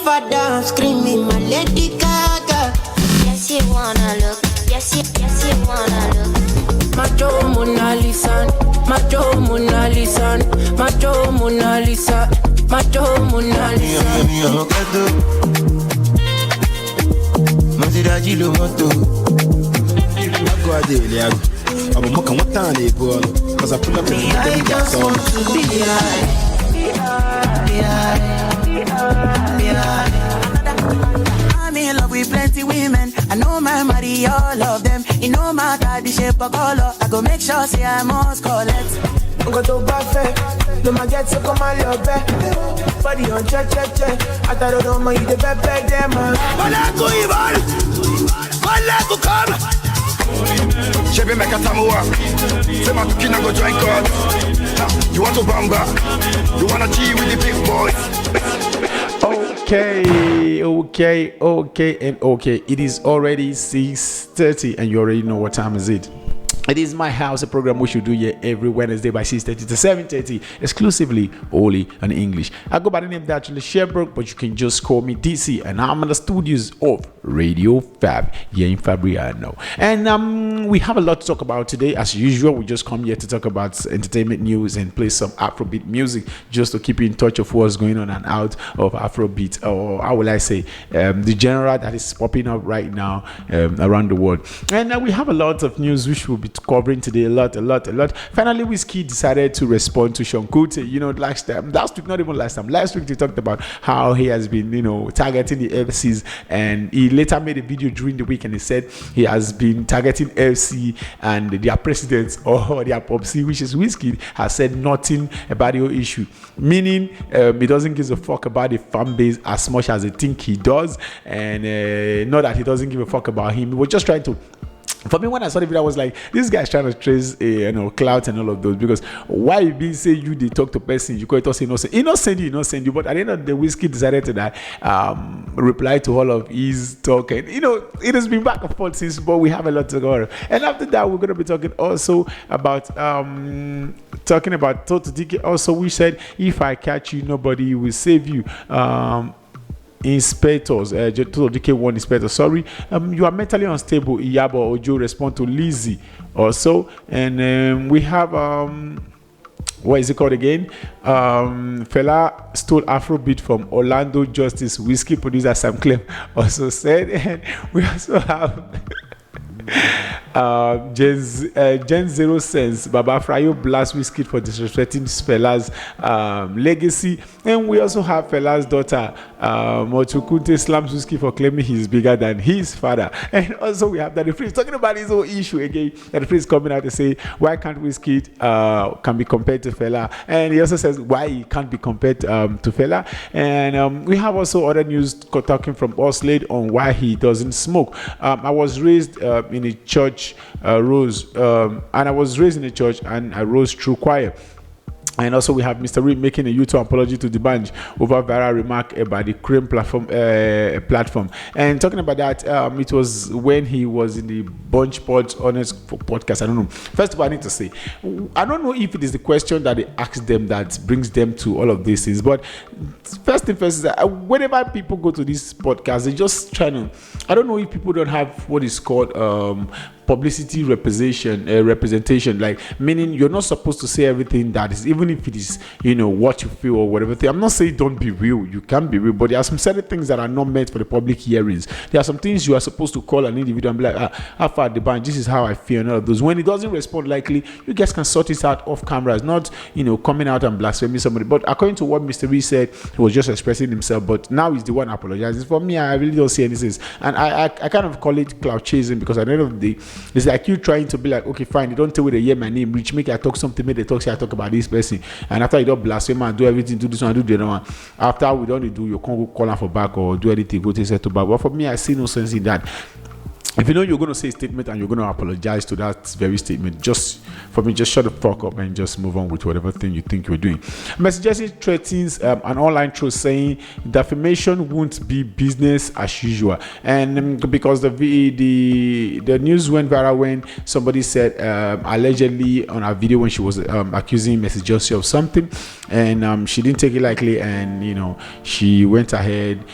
if I dance, screaming my Lady Gaga. Yes, you wanna look. Yes, you wanna look. Macho Mona Lisa, Macho Mona Lisa, Macho Mona Lisa, Macho Mona Lisa. Cause I pull up in I just want to be I'm in love with plenty women. I know my marry all of them. It no matter the shape or color. I go make sure say I must collect. I'm going to buffet. No, my get so come on your back. Body on check. I thought I don't mind you the back there, man. Wala go Ivan. Wala go come. Chebe make a tamuwa. Say my kina go join God. You want to bamba? You wanna G with the big boys? Okay. It is already 6:30, and you already know what time is it. It is My House, a program we should do here every Wednesday by 6:30 to 7:30, exclusively only in English. I go by the name Datriller Chevborg, but you can just call me DC, and I'm in the studios of Radio Fab here in Fabriano. And we have a lot to talk about today. As usual, we just come here to talk about entertainment news and play some Afrobeat music just to keep you in touch of what's going on and out of Afrobeat, or how will I say, the genre that is popping up right now around the world. And we have a lot of news which will be covering today, a lot. Finally, Whiskey decided to respond to Sean Kuti. Last week they talked about how he has been, targeting the FCs, and he later made a video during the week and he said he has been targeting FC and their presidents or their popsy, which is Whiskey, has said nothing about the issue, meaning he doesn't give a fuck about the fan base as much as they think he does, and not that he doesn't give a fuck about him. He was just trying to. For me, when I saw the video, I was like, this guy's trying to trace clout and all of those, because why you be say you they talk to person, you call it also innocent. He not send you, but at the end of the Whiskey decided to that reply to all of his talk, and it has been back and forth since, but we have a lot to go on. And after that, we're gonna be talking also about Toto Dike also, which said, if I catch you, nobody will save you. Inspectors, Toto Dike one inspector, sorry, you are mentally unstable. Iyabo Ojo respond to Lizzie also, and we have what is it called again? Fela stole Afrobeat from Orlando Justice. Whiskey producer Sam Clem also said, and we also have Gen Zero Sense, Baba Frayo blast Whiskey for disrespecting Fela's legacy, and we also have Fela's daughter Motukunte slams Whiskey for claiming he's bigger than his father, and also we have that the Prince talking about his own issue again. That the Prince coming out to say why can't Whiskey can be compared to Fela, and he also says why he can't be compared to Fela, and we have also other news talking from Oslade on why he doesn't smoke. I was raised in a church, and I was raised in a church, and I rose through choir. And also we have Mr. Reed making a YouTube apology to the band over viral remark about the Cream platform. And talking about that, it was when he was in the Bunch Pod Honest podcast. I don't know. First of all, I need to say, I don't know if it is the question that they ask them that brings them to all of these things. But first thing first is that whenever people go to this podcast, they just trying to. I don't know if people don't have what is called publicity representation, like meaning you're not supposed to say everything that is, even if it is what you feel or whatever thing. I'm not saying don't be real, you can be real, but there are some certain things that are not meant for the public hearings. There are some things you are supposed to call an individual and be like, how far the band, this is how I feel, and all of those. When it doesn't respond, likely you guys can sort it out off camera. It's not coming out and blaspheming somebody. But according to what Mr. Reed said, he was just expressing himself, but now he's the one apologizing. For me, I really don't see anything, and I kind of call it cloud chasing, because at the end of the day, it's like you trying to be like, okay, fine, you don't tell me they hear my name, reach, make I talk something, make they talk, say I talk about this person, and after you don't blaspheme and do everything, do this one, do the other one, after we don't do, you can't go call her for back or do anything, go to settle back. But for me, I see no sense in that. if you know you're going to say a statement and you're going to apologize to that very statement, just shut the fuck up and just move on with whatever thing you think you're doing. Messi Jesse threatens an online troll saying defamation won't be business as usual, and because the news went viral when somebody said allegedly on a video when she was accusing Messi Jesse of something, and she didn't take it lightly, and she went ahead,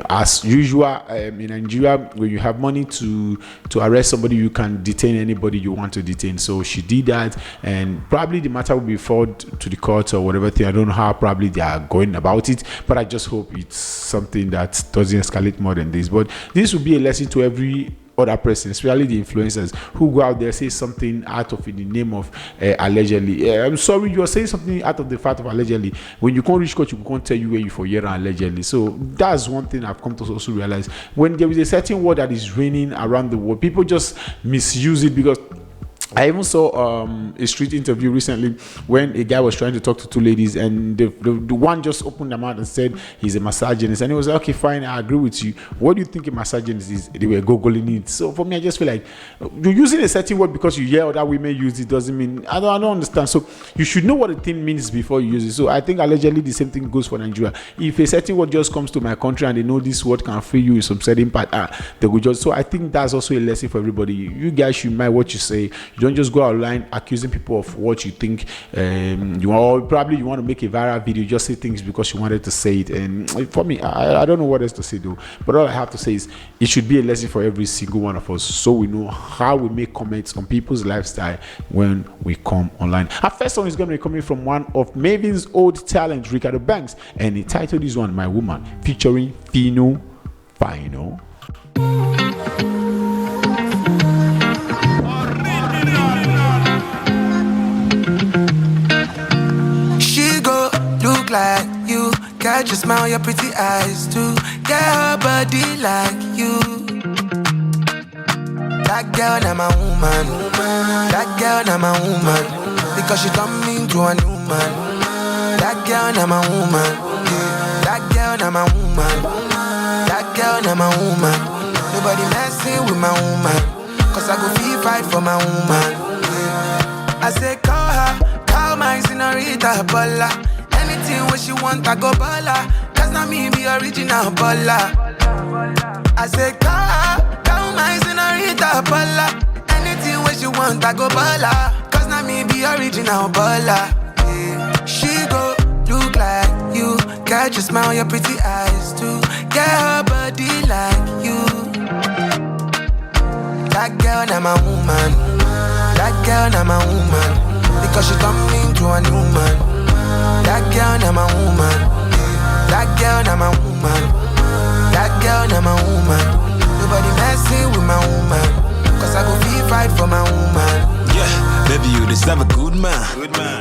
as usual in Nigeria, when you have money to arrest somebody, you can detain anybody you want to detain. So she did that, and probably the matter will be forwarded to the court or whatever thing. I don't know how probably they are going about it, but I just hope it's something that doesn't escalate more than this. But this will be a lesson to every other person, especially the influencers who go out there, say something out of in the name of allegedly. I'm sorry, you are saying something out of the fact of allegedly. When you can't reach court, you can't tell you where you for year allegedly. So that's one thing I've come to also realize. When there is a certain word that is raining around the world, people just misuse it. Because I even saw a street interview recently when a guy was trying to talk to two ladies, and the one just opened their mouth and said he's a misogynist, and he was like, okay, fine, I agree with you. What do you think a misogynist is? They were googling it. So for me, I just feel like you're using a certain word because you hear other women use it doesn't mean I don't understand. So you should know what the thing means before you use it. So I think allegedly the same thing goes for Nigeria. If a certain word just comes to my country and they know this word can free you in some certain part, they will just. So I think that's also a lesson for everybody. You guys should mind what you say. You don't just go online accusing people of what you think you want, or probably you want to make a viral video, just say things because you wanted to say it. And for me, I don't know what else to say though, but all I have to say is it should be a lesson for every single one of us, so we know how we make comments on people's lifestyle when we come online. Our first song is going to be coming from one of Maven's old talent, Ricardo Banks, and he titled this one My Woman, featuring Fino Fino. Like you, catch your smile, your pretty eyes too. Get her body like you. That girl, now my woman. That girl, now my woman. Because she turned me into a new man. That girl, now my woman. Yeah. That girl, now my woman. That girl, now my woman. Nobody messing with my woman. Cause I go feel fight for my woman. Yeah. I say call her, call my senorita Bola. Anything what she want, I go bala. Cause now me be original bala. I say, come my senorita bala. Anything what she want, I go bala. Cause now me be original bala. Yeah. She go look like you. Catch your smile, your pretty eyes too. Get her body like you. That girl, now my woman. That girl, now my woman. Because she turned me into a new man. That girl, now my woman. That girl, now my woman. That girl, now my woman. Nobody messing with my woman. Cause I go feel fight for my woman. Yeah, baby, you deserve a good man.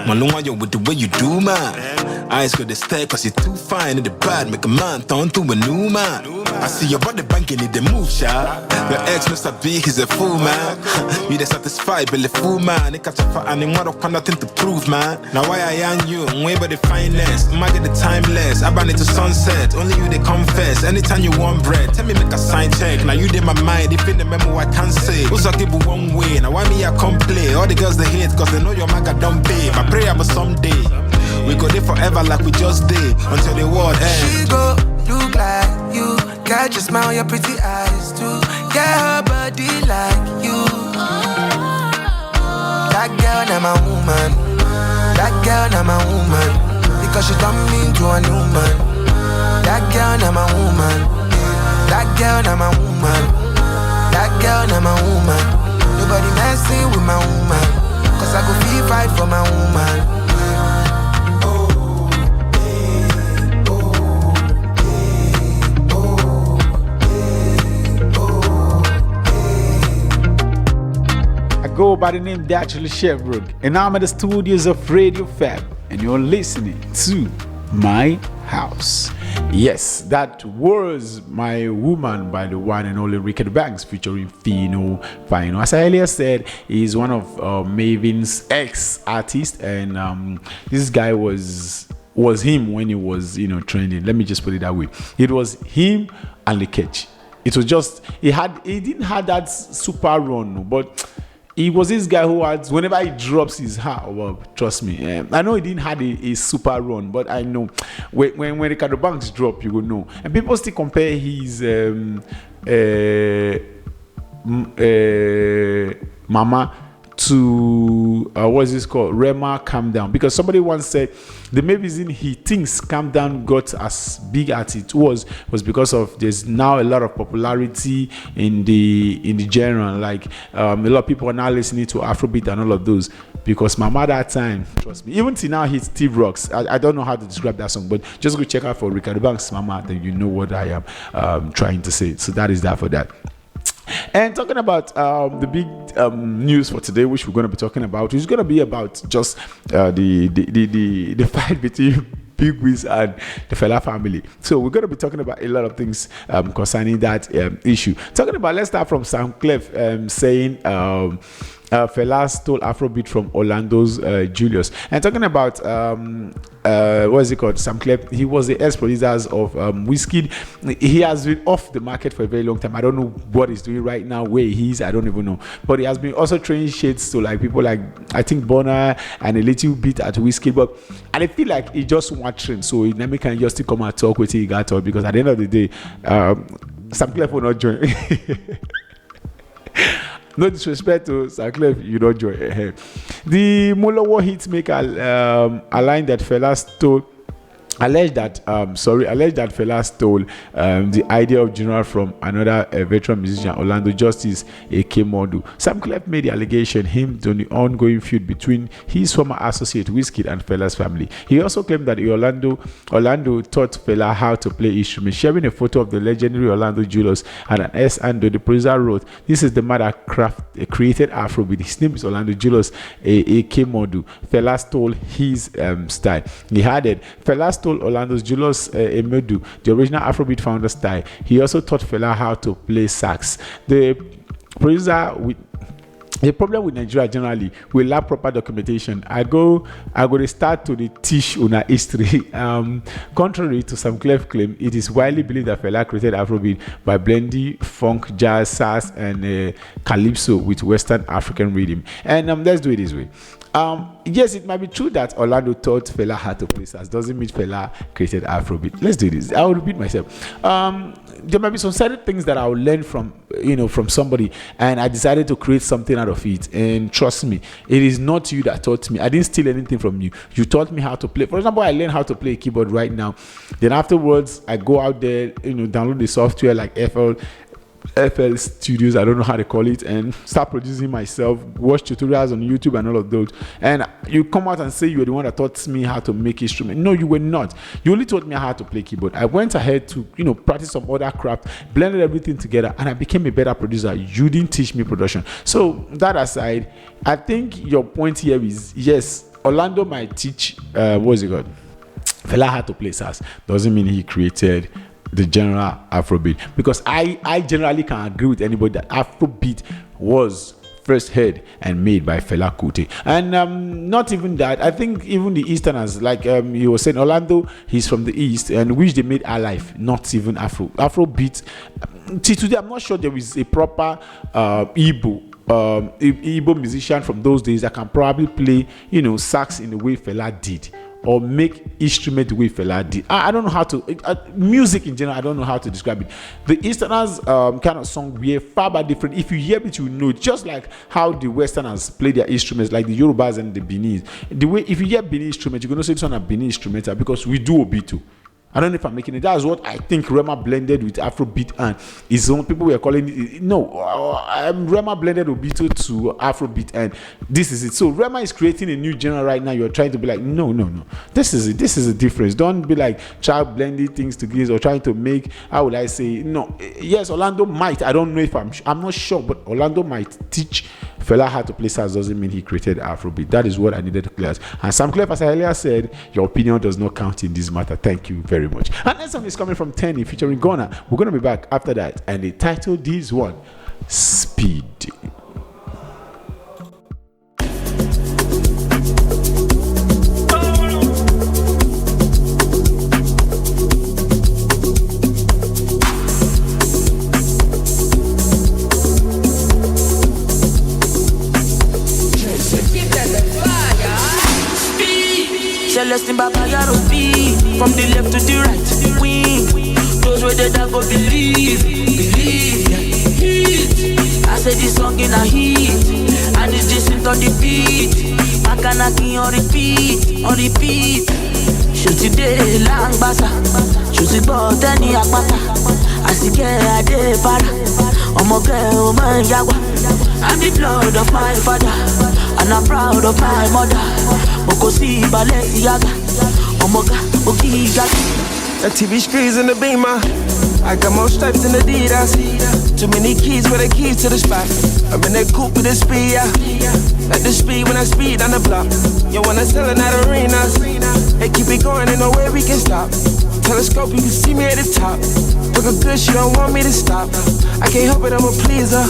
Maluma, you with the way you do, man. Eyes could stare cause you're too fine in the bad. Make a man turn to a new man. I see your body banking in the move, shot. Your ex Mr. B, he's a fool, man. Me they satisfied, but the fool, man. They catch up for any more of nothing to prove, man. Now why I am you, way by the finest. Might get the timeless, I ban it to sunset. Only you they confess, anytime you want bread. Tell me make a sign check, now you did my mind. If in the memo I can't say. Who's a people one way, now why me I come play. All the girls they hate, cause they know your maga don't pay. My prayer was someday we go there forever like we just did until the world ends. She go look like you. Catch your smile, your pretty eyes too. Get her body like you. That girl, now my woman. That girl, now my woman. Because she turned me into a new man. That girl, now my woman. That girl, now my woman. That girl, now my woman. Nobody messing with my woman. Cause I go feel fight for my woman. Go by the name Datriller Chevborg, and I'm at the studios of Radio Fab, and you're listening to My House. Yes, that was My Woman by the one and only Ricardo Banks featuring Fino. As I earlier said, he's one of Maven's ex-artists, and this guy was him when he was trending. Let me just put it that way. It was him and Lekech. it was just he didn't have that super run, but he was this guy who had, whenever he drops his hat, well, trust me, I know he didn't have a super run, but I know when Ricardo Banks drop, you will know. And people still compare his Mama to what is this called, Rema Calm Down, because somebody once said the main reason he thinks Calm Down got as big as it was because of there's now a lot of popularity in the genre, like a lot of people are now listening to Afrobeat and all of those, because Mama that time, trust me, even till now he still rocks. I don't know how to describe that song, but just go check out for Ricardo Banks Mama, then you know what I am trying to say. So that is that for that. And talking about the big news for today, which we're going to be talking about, is going to be about just the fight between Big Wiz and the Fela family. So we're going to be talking about a lot of things concerning that issue. Talking about, let's start from Sam Clef saying Fela stole Afrobeat from Orlando's Julius. And talking about what is it called? Sam Clef, he was the ex-producers of Wizkid. He has been off the market for a very long time. I don't know what he's doing right now, where he is, I don't even know. But he has been also throwing shades to like people like, I think, Bonner and a little bit at Wizkid. And I feel like he just want trend, so he can just come and talk with he got talk, because at the end of the day, Sam Clef will not join. No disrespect to Sam Clef, you don't join. The Molowo hitmaker aligned that Fela stole. Alleged that Fela stole the idea of General from another veteran musician, Orlando Justice, a.k.a. Modu. Sam Clef made the allegation hinged on the ongoing feud between his former associate Wizkid and Fela's family. He also claimed that Orlando taught Fela how to play instruments, sharing a photo of the legendary Orlando Julius and an S. Ando. The producer wrote, "This is the man that created Afrobeat. His name is Orlando Julius, a.k.a. Modu. Fela stole his style." He added, "Fela stole Orlando's Julius Emedu, the original Afrobeat founder style. He also taught Fela how to play sax." The problem with Nigeria generally, we lack proper documentation. I go to start to the teach una history. Contrary to some Clef claim, it is widely believed that Fela created Afrobeat by blending funk, jazz, sax, and calypso with Western African rhythm. And let's do it this way. Yes, it might be true that Orlando taught Fela how to play sax. Doesn't mean Fela created Afrobeat. Let's do this. I will repeat myself. There might be some certain things that I will learn from somebody, and I decided to create something out of it. And trust me, it is not you that taught me. I didn't steal anything from you. You taught me how to play. For example, I learned how to play a keyboard right now. Then afterwards, I go out there, download the software like FL Studios, I don't know how to call it, and start producing myself, watch tutorials on YouTube and all of those. And you come out and say you were the one that taught me how to make instrument. No, you were not. You only taught me how to play keyboard. I went ahead to practice some other craft, blended everything together, and I became a better producer. You didn't teach me production. So that aside, I think your point here is, yes, Orlando might teach Fela had to play sax. Doesn't mean he created the general Afrobeat, because I generally can agree with anybody that Afrobeat was first heard and made by Fela Kuti. And not even that, I think even the Easterners, like you were saying, Orlando, he's from the East, and which they made alive, not even Afrobeat. Till today, I'm not sure there is a proper Igbo musician from those days that can probably play sax in the way Fela did, or make instrument the way Fela did. I don't know how to music in general. I don't know how to describe it. The Easterners kind of song were far but different. If you hear it, you know. Just like how the Westerners play their instruments, like the Yorubas and the Benin. The way if you hear Benin instrument, you're gonna say this one a Benin instrumental, because we do Obito. I don't know if I'm making it. That's what I think Rema blended with Afrobeat, and his own people were calling it. No, Rema blended Obito to Afrobeat, and this is it. So Rema is creating a new genre right now. You're trying to be like, no. This is it. This is a difference. Don't be like child blending things together or trying to make. How would I say? No. Yes, Orlando might. I don't know if I'm not sure, but Orlando might teach Fela how to play sax. Doesn't mean he created Afrobeat. That is what I needed to clear. And Sam Clef, as I earlier said, your opinion does not count in this matter. Thank you very much. And next song is coming from Tenny featuring Ghana. We're going to be back after that, and the title this one, Speed. from the left to the right. Win, those where that go believe, yeah. Heat. I said this song in a heat, and it's just on the beat. Makanaki on repeat. Shoot today, lang basa. Shoot it bout any akpata. Asike ade para. Omoke oman yagwa. I'm the blood of my father, and I'm proud of my mother. Mokosi Balenciaga, Omoga, Okiga. The TV screens in the beamer. I got more stripes than Adidas. Too many keys with the keys to the spot. I'm in that coupe with the speed, yeah. Like the speed when I speed on the block. You wanna sell in that arenas. Hey, keep it going, ain't no way we can stop. Telescope, you can see me at the top. Looking good, she don't want me to stop. I can't help it, I'm a pleaser.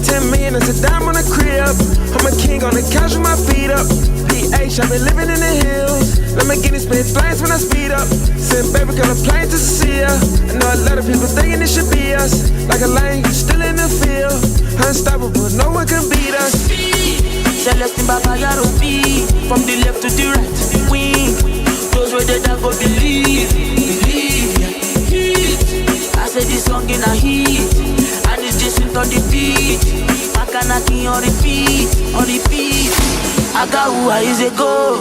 10 million, it's a dime on the crib. I'm a king on the couch with my feet up. PH, I've been living in the hills. Lamborghini split flames when I speed up. Send baby girl a plane to Cecilia. I know a lot of people thinking it should be us. Like a lion, you still in the field. Unstoppable, no one can beat us. Celestine Baba Yaro B, from the left to the right. Win, those where that go believe, yeah. Heat. I said this song in a heat, and it's just on the beat. Makanaki on repeat. I got who I is a go,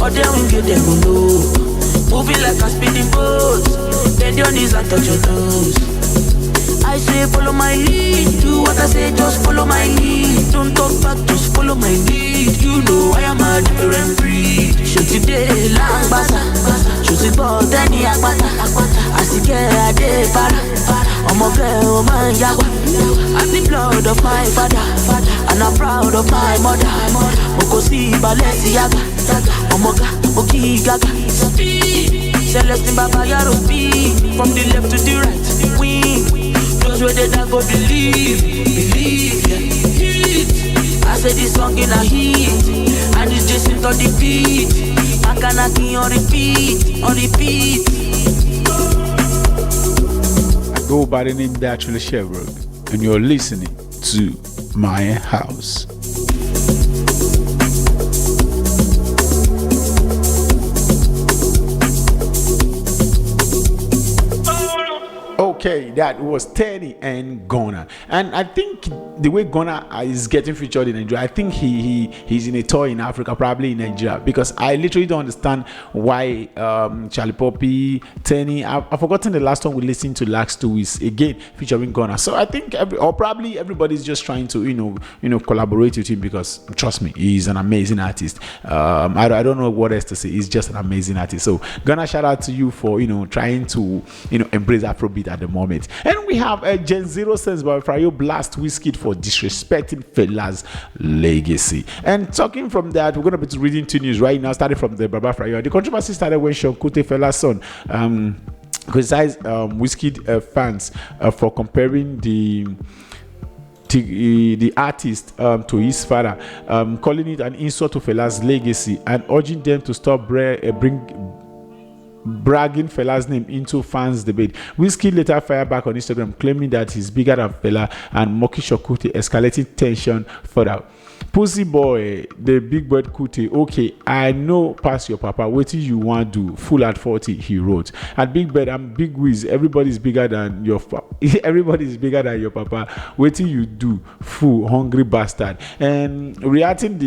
or then we get them know. Moving like a speeding boat, bend your knees and touch your toes. I say follow my lead, do what I say, just follow my lead. Don't talk back, just follow my lead. You know I am a different breed. Shoot today, lang basa. Shoot it bout any akbata. Asike ade para. Omoke oman yagwa. I'm the blood of my father, and I'm proud of my mother. Mokosi Balenciaga, Omoga, Okigaga. Celestine Baba Yaro B, from the left to the right. Win, those where that go believe, yeah. Heat. I said this song in a heat, and it's just on the beat. Makanaki on repeat. I go by the name Datriller Chevborg, and you're listening to My House. Okay, that was Teddy and Ghana, and I think the way Ghana is getting featured in Nigeria, I think he's in a tour in Africa, probably in Nigeria, because I literally don't understand why Charlie Poppy, Tenny, I've forgotten the last one we listened to last 2 weeks, again featuring Ghana. So I think probably everybody's just trying to you know collaborate with him, because trust me, he's an amazing artist. I don't know what else to say. He's just an amazing artist. So Ghana, shout out to you for trying to embrace Afrobeat at the moment. And we have a Gen Zero Sense by Frayo Blast Wizkid for disrespecting Fela's legacy. And talking from that, we're going to be reading 2 news right now, starting from the Baba Frayo. The controversy started when Sean Kuti, Fela's son, criticized Wizkid fans for comparing the artist to his father, calling it an insult to Fela's legacy and urging them to stop bragging Fela's name into fans' debate. Wizkid later fired back on Instagram, claiming that he's bigger than Fela and mocking Kuti, escalating tension further. Pussy boy, the big bird Kuti, okay, I know pass your papa, what do you want to do? Full at 40, he wrote. At Big Bird, I'm Big Wiz, everybody's bigger than your everybody's bigger than your papa. What do you do? Fool, hungry bastard. And reacting to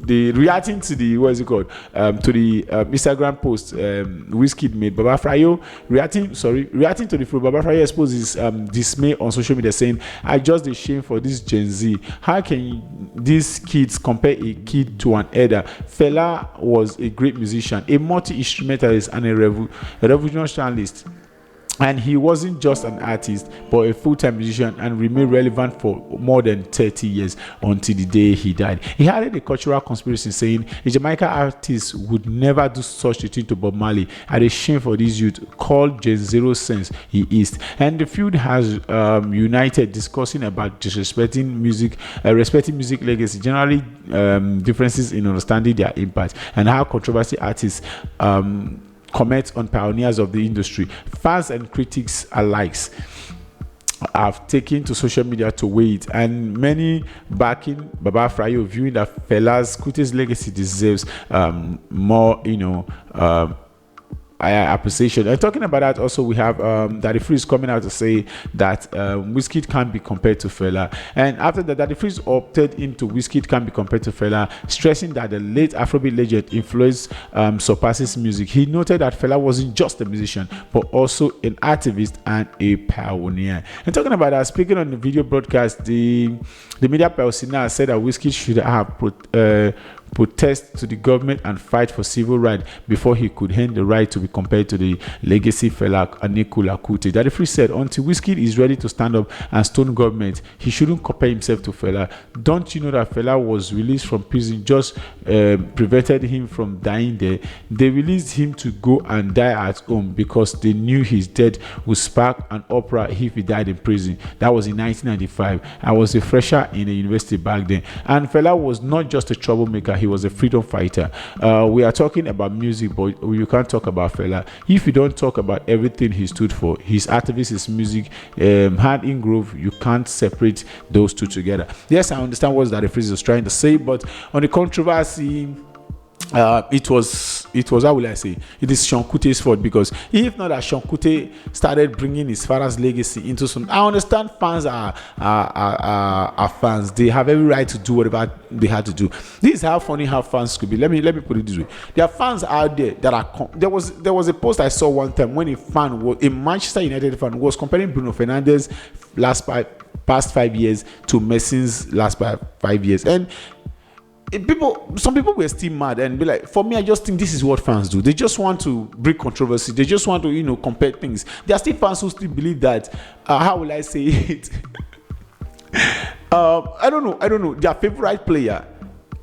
the what is it called? To the Instagram post Wizkid made, Baba Frayo reacting to the Baba Frayo exposed his dismay on social media, saying, I just ashamed for this Gen Z. How can these kids compare a kid to an elder? Fela was a great musician, a multi-instrumentalist, and a revolutionist. And he wasn't just an artist, but a full-time musician, and remained relevant for more than 30 years until the day he died. He added a cultural conspiracy, saying a Jamaican artist would never do such a thing to Bob Marley. At a shame for this youth, called Gen Zero Sense he is. And the feud has united, discussing about disrespecting music, respecting music legacy, generally differences in understanding their impact, and how controversy artists comment on pioneers of the industry. Fans and critics alike have taken to social media to weigh it, and many backing Baba Frayo, viewing that Fela's Kuti's legacy deserves more, appreciation. And talking about that, also we have Daddy Freeze coming out to say that Wizkid can't be compared to Fela. And after that, Daddy Freeze opted into Wizkid can't be compared to Fela, stressing that the late Afrobeat legend influence surpasses music. He noted that Fela wasn't just a musician, but also an activist and a pioneer. And talking about that, speaking on the video broadcast, the media personnel said that Wizkid should have protest to the government and fight for civil rights before he could earn the right to be compared to the legacy Fela Anikulapo Kuti. Daddy Freeze said, until Wizkid is ready to stand up and stone government, he shouldn't compare himself to Fela. Don't you know that Fela was released from prison, just prevented him from dying there? They released him to go and die at home because they knew his death would spark an uproar if he died in prison. That was in 1995. I was a fresher in the university back then. And Fela was not just a troublemaker, he was a freedom fighter. We are talking about music, but you can't talk about Fela if you don't talk about everything he stood for. His activism, his music, hand in groove. You can't separate those two together. Yes, I understand what Daddy Freeze was trying to say, but on the controversy, it was how will I say, it is Sean Kute's fault, because if not that Sean Kute started bringing his father's legacy into some, I understand fans are fans. They have every right to do whatever they had to do. This is how funny how fans could be. Let me put it this way. There are fans out there that are there was a post I saw one time when a Manchester United fan was comparing Bruno Fernandes past 5 years to Messi's last 5 years, and some people were still mad and be like, for me, I just think this is what fans do. They just want to bring controversy. They just want to, compare things. There are still fans who still believe that, how will I say it? I don't know. Their favorite player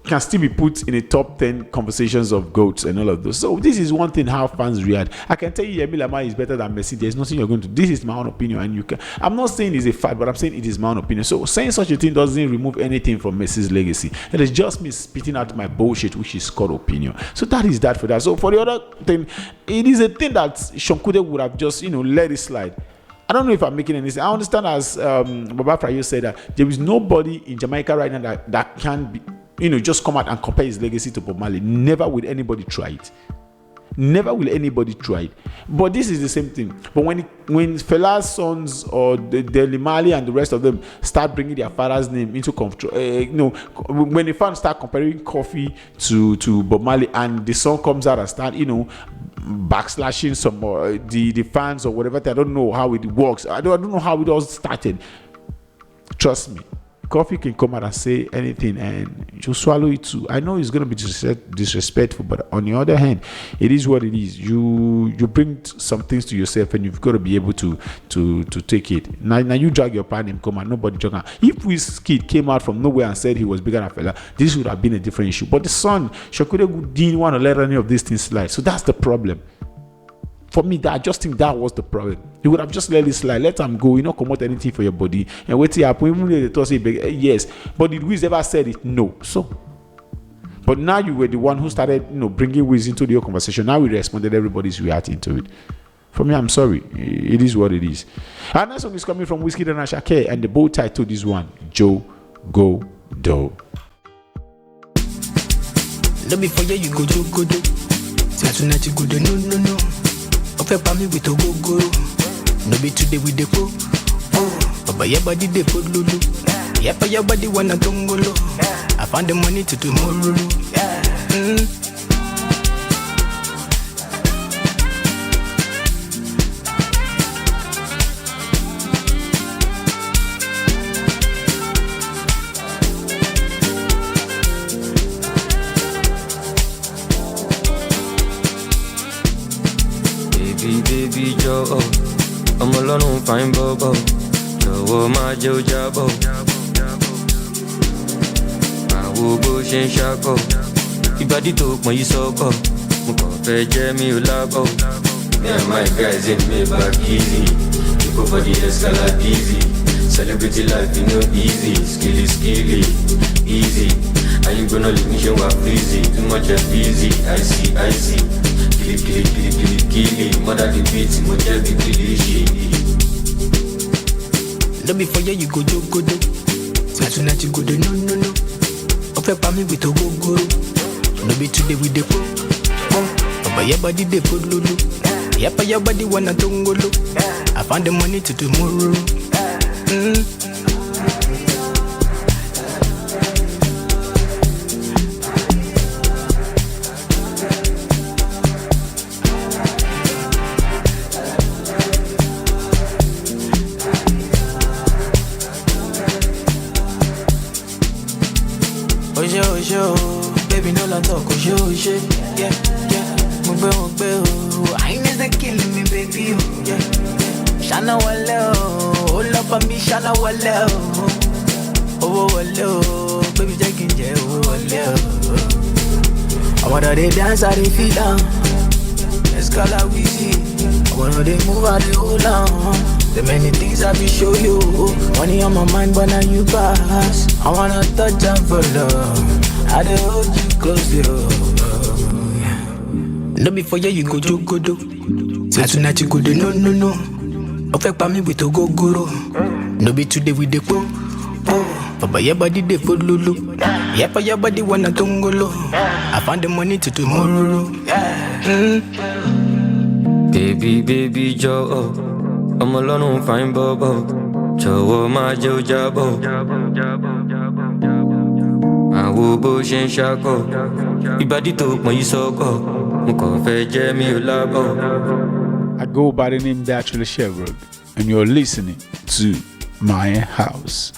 can still be put in the top 10 conversations of GOATs and all of those. So this is one thing how fans react. I can tell you Yemi Lamar is better than Messi. There's nothing you're going to do. This is my own opinion, and I'm not saying it's a fact, but I'm saying it is my own opinion. So saying such a thing doesn't remove anything from Messi's legacy. It is just me spitting out my bullshit, which is called opinion. So that is that for that. So for the other thing, it is a thing that Sean Kude would have just let it slide. I don't know if I'm making any sense. I understand, as Baba Frayo said, that there is nobody in Jamaica right now that can be, just come out and compare his legacy to Bob Marley. Never will anybody try it. Never will anybody try it. But this is the same thing. But when Fela's sons or the Limali and the rest of them start bringing their father's name into control, when the fans start comparing Coffee to Bob Marley, and the song comes out and start, backslashing some the fans or whatever. I don't know how it works. I don't know how it all started. Trust me. Coffee can come out and say anything and you swallow it too. I know it's going to be disrespectful, but on the other hand, it is what it is. You bring some things to yourself and you've got to be able to take it. Now you drag your partner and come out, nobody drag out. If Wizkid came out from nowhere and said he was bigger than Fela, this would have been a different issue. But the son, Shakude didn't want to let any of these things slide. So that's the problem. For me, I just think that was the problem. You would have just let it slide, let them go, come out anything for your body, and wait till happen. Even if they toss it, yes. But did Wiz ever said it? No. So, but now you were the one who started, bringing Wiz into the whole conversation. Now we responded, everybody's reacting to it. For me, I'm sorry. It is what it is. Our next song is coming from Wizkid and Ashake, and the bold title this one, Joe Go Do. Let me for you go do. Tonight you go do no. Ofe pa me with a go. No be today with the go. But your body they put lulu. Yeah, for your body wanna dongolo. I found the money to tomorrow. Baby Joe, I'm alone, fine bobo. Joe, my Joe Jabo. I will go shin shako. Ibadi took my soko. Mukofe Jemmy Ulabo. Me and my guys in me back easy. You go for the escalade easy. Celebrity life, easy. Skilly, easy. Are you gonna leave me show up easy? Too much of easy, I see. Kill mother the beats, motel the kilishi. Let me for you go do. Tonight you go do no. Ofe pa me with a go. No be today with the go. But your body they put lulu. Yep, your body wanna tungolo. I found the money to tomorrow. Baby, no la talk, yeah. I ain't the killing me, baby, yeah. Shana wale, oh, love on me, Shana wale, oh, wale, baby, taking jail, oh, wale. I wanna they dance, I they feel down. Let's call her Weezy. I wanna they move, I they hold on. The many things I be show you. Money on my mind, but now you pass. I wanna touch and follow. I dey hold you close, yo. No before you go do. Say tonight you go do no. Affect by me with a go. No be today with the go. But your body they for lulu. Yeah, but your body wanna tungolo. I found the money to tomorrow. Baby, Joe. I'm alone on fine bobo. Joe, my Joe Jabo. I will bush and shako. Ibadi took my soko. I go by the name Datriller Chevborg, and you're listening to My House.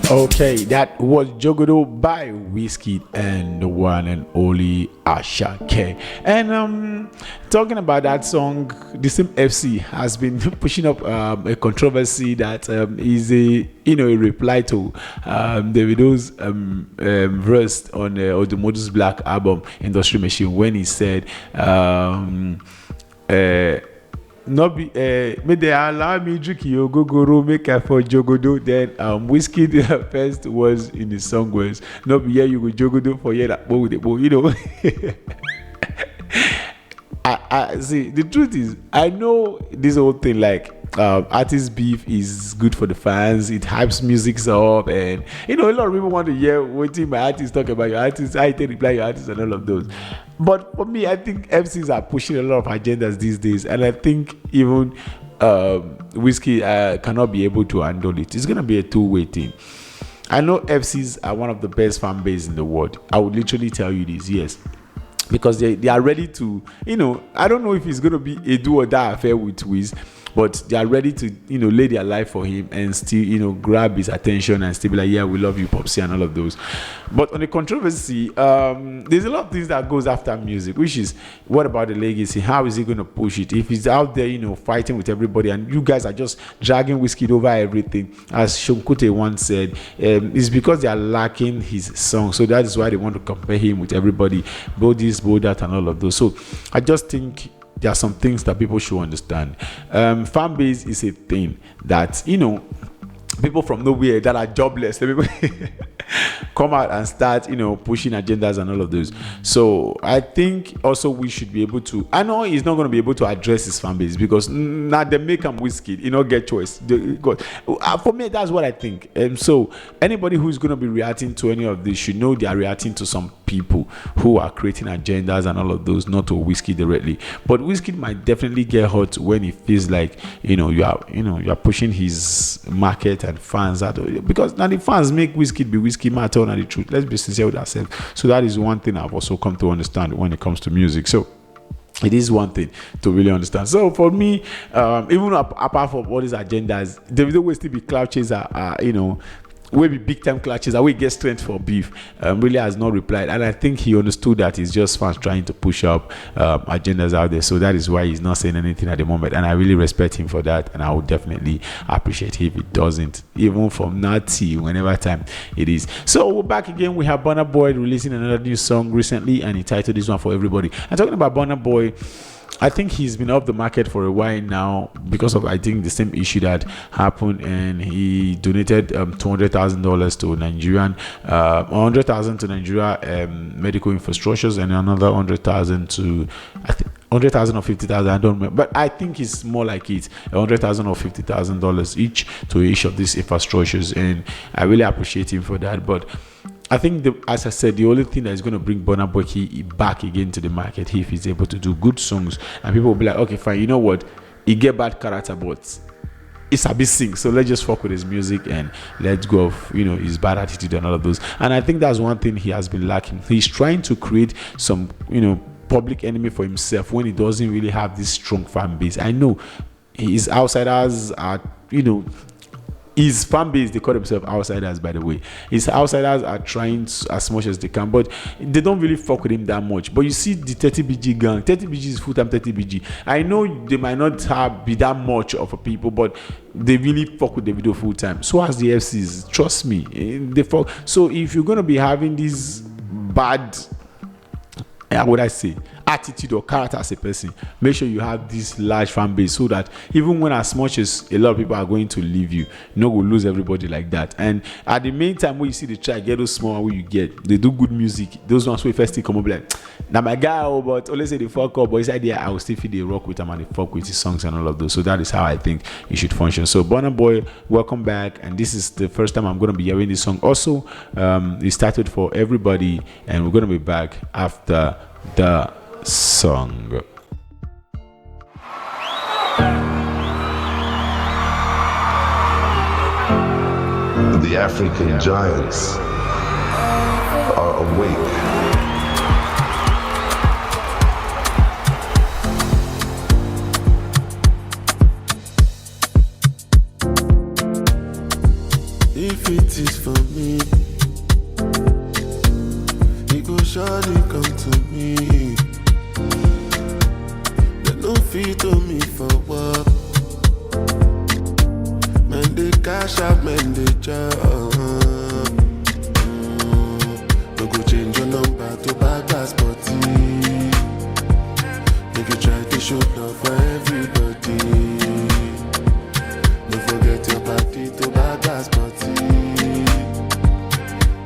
Okay, that was Jogodo by Wizkid and the one and only Ashake. And talking about that song, the same FC has been pushing up a controversy that is a reply to Davido's verse on the Modus Black album Industry Machine when he said not be may they allow me drink your gogoro make I for jogodo. Then Wizkid first was in the song was not be here you go jogodo for here that bow with the bow, I see. The truth is, I know this whole thing like artist beef is good for the fans. It hypes music up, and a lot of people want to hear what my artists talk about your artists, I reply your artists, and all of those. But for me, I think MCs are pushing a lot of agendas these days, and I think even Wizkid cannot be able to handle it. It's gonna be a two-way thing. I know FCs are one of the best fan base in the world. I would literally tell you this, yes. Because they are ready to, I don't know if it's going to be a do or die affair with Wiz, but they are ready to, lay their life for him and still, grab his attention and still be like, yeah, we love you, Popsy, and all of those. But on the controversy, there's a lot of things that goes after music, which is, what about the legacy? How is he going to push it? If he's out there, fighting with everybody, and you guys are just dragging Wizkid over everything, as Shonkute once said, it's because they are lacking his song. So that is why they want to compare him with everybody, both this, both that, and all of those. So I just think there are some things that people should understand. Fan base is a thing that, people from nowhere that are jobless, people come out and start, pushing agendas and all of those. So I think also we should be able to, I know he's not going to be able to address his fan base because now they make him Wizkid, get choice. For me, that's what I think. So anybody who's going to be reacting to any of this should know they are reacting to some people who are creating agendas and all of those, not to Wizkid directly. But Wizkid might definitely get hurt when he feels like, you are pushing his market and fans out, because now the fans make Wizkid be Wizkid matter, not the truth. Let's be sincere with ourselves. So that is one thing I've also come to understand when it comes to music. So it is one thing to really understand. So for me, even apart from all these agendas, there will always still be cloud chaser, will be big time clutches. I will get strength for beef. Really has not replied, and I think he understood that it's just fans trying to push up agendas out there. So that is why he's not saying anything at the moment, and I really respect him for that. And I would definitely appreciate if it doesn't, even from now till whenever time it is. So we're back again. We have Burna Boy releasing another new song recently, and he titled this one For Everybody. And talking about Burna Boy, I think he's been off the market for a while now because of, I think, the same issue that happened, and he donated $200,000 to Nigerian, $100,000 to Nigeria medical infrastructures, and another $100,000 to, 100,000 or 50,000, I don't remember, but I think it's more like it's $100,000 or $50,000 each to each of these infrastructures, and I really appreciate him for that. But I think, as I said, the only thing that is going to bring Burna Boy back again to the market if he's able to do good songs, and people will be like, okay, fine, you know what, he get bad character, but it's a bit sing, so let's just fuck with his music and let's go off, his bad attitude and all of those. And I think that's one thing he has been lacking. He's trying to create some, public enemy for himself when he doesn't really have this strong fan base. I know his outsiders are, his fan base, they call themselves outsiders, by the way. His outsiders are trying as much as they can, but they don't really fuck with him that much. But you see the 30BG gang, 30BG is full-time 30BG. I know they might not be that much of a people, but they really fuck with the video full-time. So as the FCs, trust me, they fuck. So if you're gonna be having this bad, how would I say, attitude or character as a person, make sure you have this large fan base, so that even when as much as a lot of people are going to leave you, you will lose everybody like that. And at the main time when you see the try get those small where you get, they do good music, those ones where first come up like, now my guy, but always say they fuck up, but inside there I will still feel they rock with them and they fuck with his songs and all of those. So that is how I think it should function. So Burna Boy, welcome back, and this is the first time I'm going to be hearing this song. Also, it started for everybody, and we're going to be back after the song. The African giants are awake. If it is for me, it will surely come to me. They no feed on me for work. Men they cash out, men they job. No go change your number to bad passporty. If you try to show love for everybody, don't forget your party to bad passporty.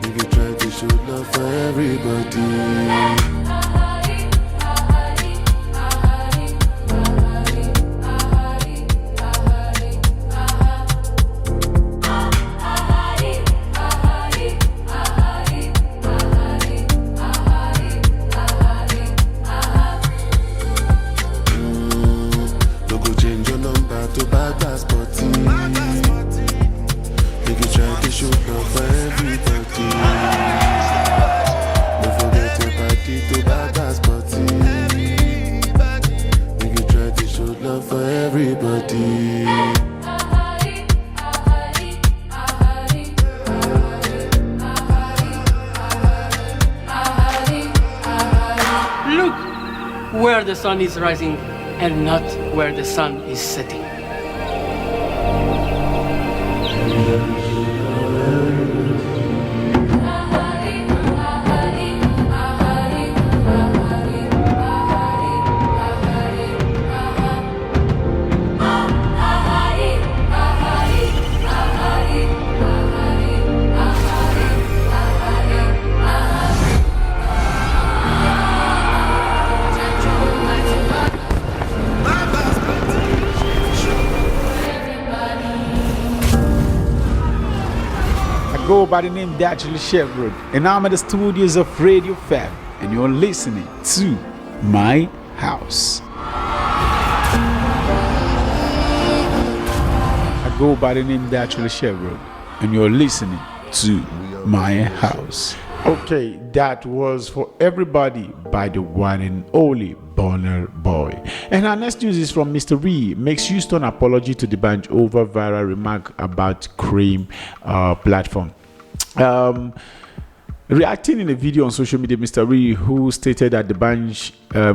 If you try to show love for everybody. Where the sun is rising and not where the sun is setting. Go by the name Datriller Chevborg, and I'm at the studios of Radio Fab, and you're listening to My House. I go by the name Datriller Chevborg, and you're listening to My House. Okay, that was For Everybody by the one and only Burna Boy. And our next news is from Mr. Ree. Makes Houston apology to the band over viral remark about Cream platform. Reacting in a video on social media, Mr. Ree, who stated that the band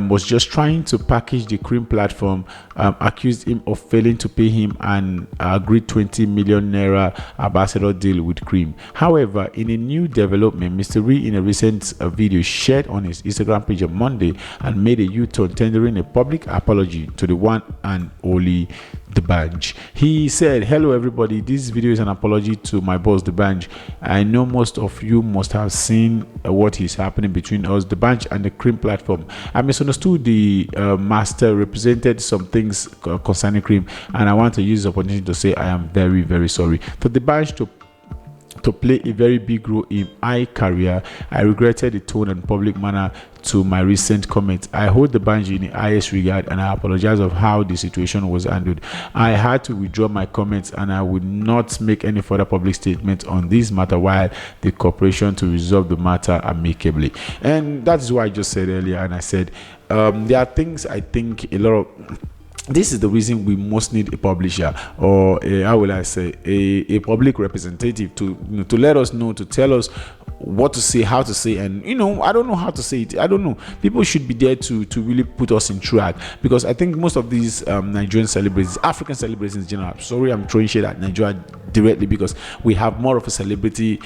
was just trying to package the Cream platform, accused him of failing to pay him an agreed 20 million naira ambassador deal with Cream. However, in a new development, Mr. Ree, in a recent video shared on his Instagram page on Monday, and made a U-turn, tendering a public apology to the one and only The Banj. He said, hello everybody, this video is an apology to my boss The Banj. I know most of you must have seen what is happening between us, The Banj, and the Cream platform. I misunderstood the master represented some things concerning Cream, and I want to use the opportunity to say I am very, very sorry. For The Banj to play a very big role in my career, I regretted the tone and public manner to my recent comments. I hold the Banj in the highest regard, and I apologize of how the situation was handled. I had to withdraw my comments, and I would not make any further public statement on this matter while the corporation to resolve the matter amicably. And that is what I just said earlier. And I said there are things I think a lot of. This is the reason we must need a publisher, or how will I say, a public representative to let us know, to tell us what to say, how to say. And I don't know how to say it. I don't know. People should be there to really put us in track, because I think most of these Nigerian celebrities, African celebrities in general, sorry I'm throwing shade at Nigeria directly, because we have more of a celebrity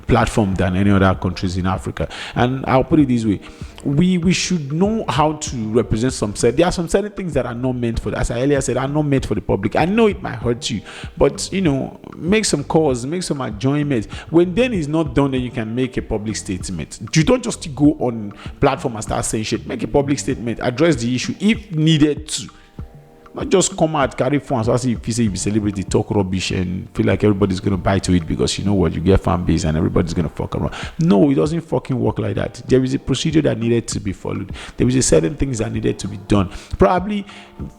platform than any other countries in Africa. And I'll put it this way, we should know how to represent there are some certain things that are not meant for, as I earlier said, are not meant for the public. I know it might hurt you, but make some calls, make some adjournment. When then is not done, then you can make a public statement. You don't just go on platform and start saying shit. Make a public statement, address the issue if needed to. Not just come out, carry phones, as if you say you be celebrity, talk rubbish, and feel like everybody's going to buy to it because you know what, you get fan base and everybody's going to fuck around. No, it doesn't fucking work like that. There is a procedure that needed to be followed. There is a certain things that needed to be done. Probably,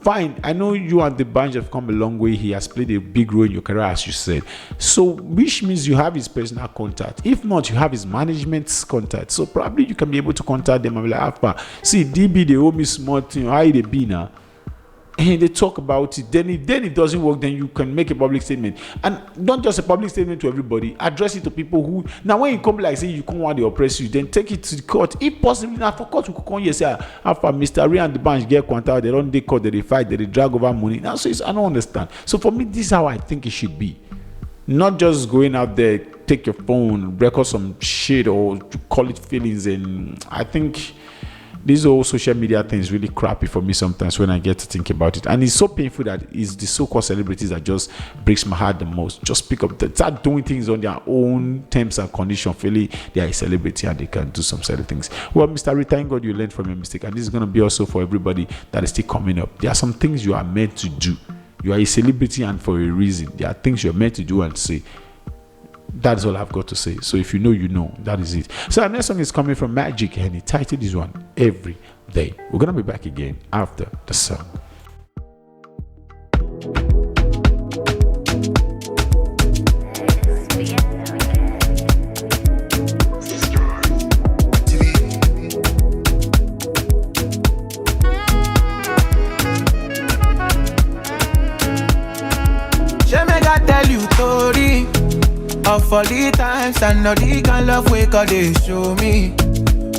fine, I know you and the Banj have come a long way. He has played a big role in your career, as you said. So, which means you have his personal contact. If not, you have his management's contact. So, probably you can be able to contact them and be like, see, DB, they owe me small thing. How they be now? And they talk about it, then it doesn't work, then you can make a public statement. And not just a public statement to everybody, address it to people who, now when you come like say you can't want to oppress you, then take it to the court. If possible, now for court, we could come here say, after Mr. Ray and the Banj get quanta, they don't, they court, they fight, they drag over money. Now, so I don't understand. So for me, this is how I think it should be. Not just going out there, take your phone, record some shit, or call it feelings. And I think these whole social media thing is really crappy for me sometimes when I get to think about it. And it's so painful that it's the so-called celebrities that just breaks my heart the most. Just pick up, start doing things on their own terms and conditions, feeling they are a celebrity and they can do some certain things. Well, Mr. Ray, thank God you learned from your mistake. And this is going to be also for everybody that is still coming up. There are some things you are meant to do. You are a celebrity, and for a reason. There are things you're meant to do and say. That's all I've got to say. So if you know, you know. That is it. So our next song is coming from Magic, and he titled this one Every Day. We're gonna be back again after the song. Of all the times I know the kind love where God they show me,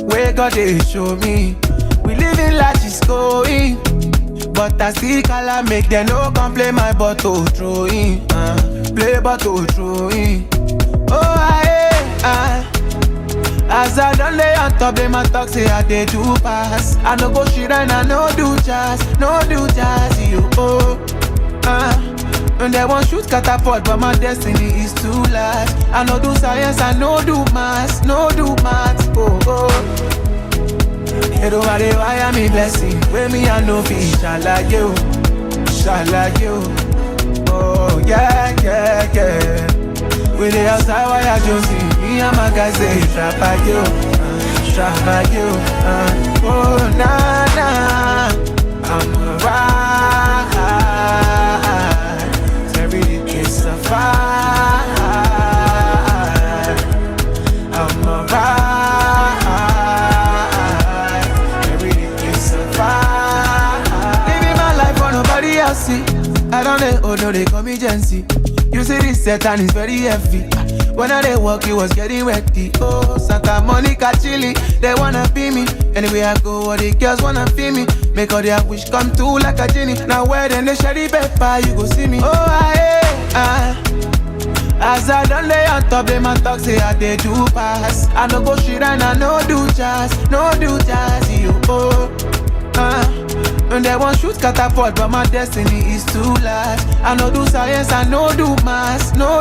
where God they show me. We living like it's going, but I still color make them no complain my bottle throwing, play bottle throwing. Oh I as I don't lay on top, they my talk say I they do pass. I no go shit and I no do jazz, you and they want shoot catapult, but my destiny is too large. I no do science, I no do maths, oh. Everybody wire me blessing, where me I no be, shala you. Oh yeah. With the outside wire Josie, me and my guys say trap you. Oh nah, I'm alright. It's a fight. I'm alright. Every day it's a fight. Living my life for nobody else see. I don't know, oh no, they call me Jency. You see this set and it's very heavy. When I they walk, it was getting wetty. Oh, Santa Monica chilly, they wanna be me. Anyway I go, all the girls wanna feel me. Make all their wish come true like a genie. Now where then they share the paper, you go see me. Oh, as I don't lay on top, they my talk say I they do pass. I no go shit and I no do jazz, you And they want shoot catapult, but my destiny is too large. I no do science, I no do maths, oh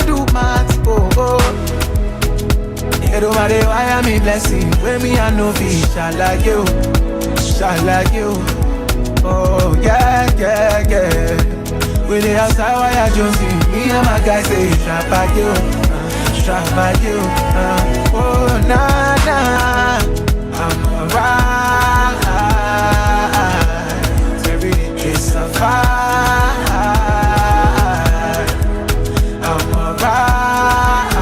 oh. It don't matter why I'm a blessing. When me I know be shall like you. Oh yeah. When they ask how I just me and my guys say strap back you. Oh nah, I'm alright. Every day is a fight. I'm alright.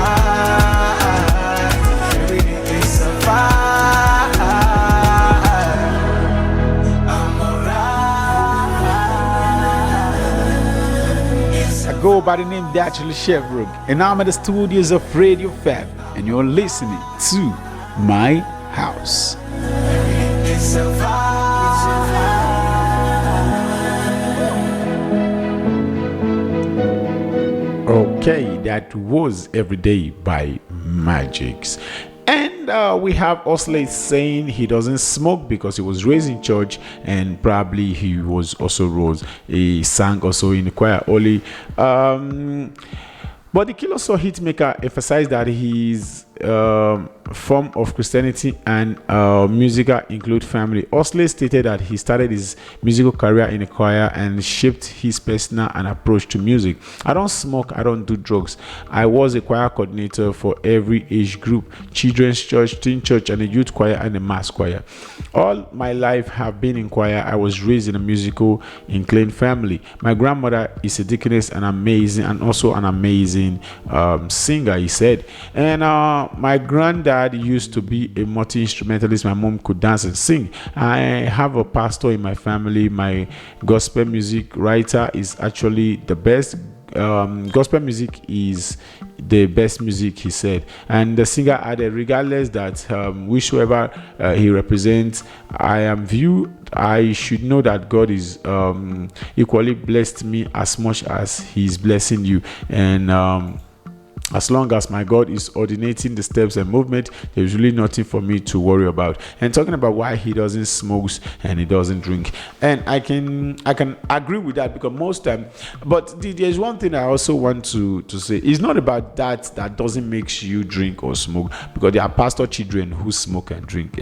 Every day is a fight. I'm alright. I go by the name Datriller Chevborg, and I'm at the studios of Radio Fab, and you're listening to My House. Okay, that was Every Day by Magix. And we have Osley saying he doesn't smoke because he was raised in church, and probably he was also he sang also in the choir only. But the Kilo Soul hitmaker emphasized that his form of Christianity and musical include family. Osley stated that he started his musical career in a choir and shaped his personal and approach to music. I don't smoke, I don't do drugs. I was a choir coordinator for every age group: children's church, teen church, and a youth choir and a mass choir. All my life have been in choir. I was raised in a musical inclined family. My grandmother is a deaconess and also an amazing singer, he said. And my granddad used to be a multi-instrumentalist. My mom could dance and sing. I have a pastor in my family. My gospel music writer is actually the best. Gospel music is the best music, he said. And the singer added, regardless that whichever he represents, I should know that God is equally blessed me as much as he's blessing you. And as long as my God is ordinating the steps and movement, there's really nothing for me to worry about. And talking about why he doesn't smoke and he doesn't drink, and I can agree with that, because most time. But there's one thing I also want to say. It's not about that doesn't make you drink or smoke, because there are pastor children who smoke and drink.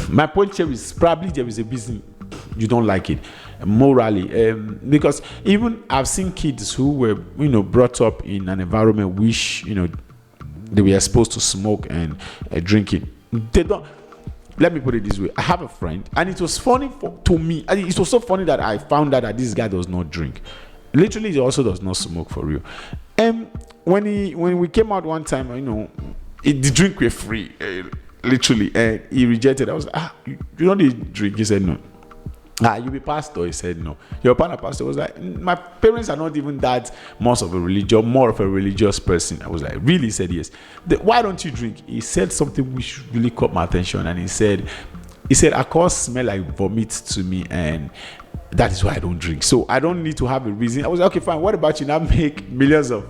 My point here is probably there is a reason you don't like it morally, because even I've seen kids who were brought up in an environment which they were exposed to smoke and drinking. They don't. Let me put it this way: I have a friend, and it was funny to me. It was so funny that I found out that this guy does not drink. Literally, he also does not smoke, for real. And when we came out one time, the drink were free, literally, and he rejected. I was like, you don't need to drink. He said no. You be pastor? He said no. Your partner pastor? Was like, my parents are not even that more of a religious person. I was like, really? He said yes. Why don't you drink? He said something which really caught my attention, and he said alcohol smell like vomit to me, and that is why I don't drink. So I don't need to have a reason. I was like, okay, fine. What about you now? Make millions of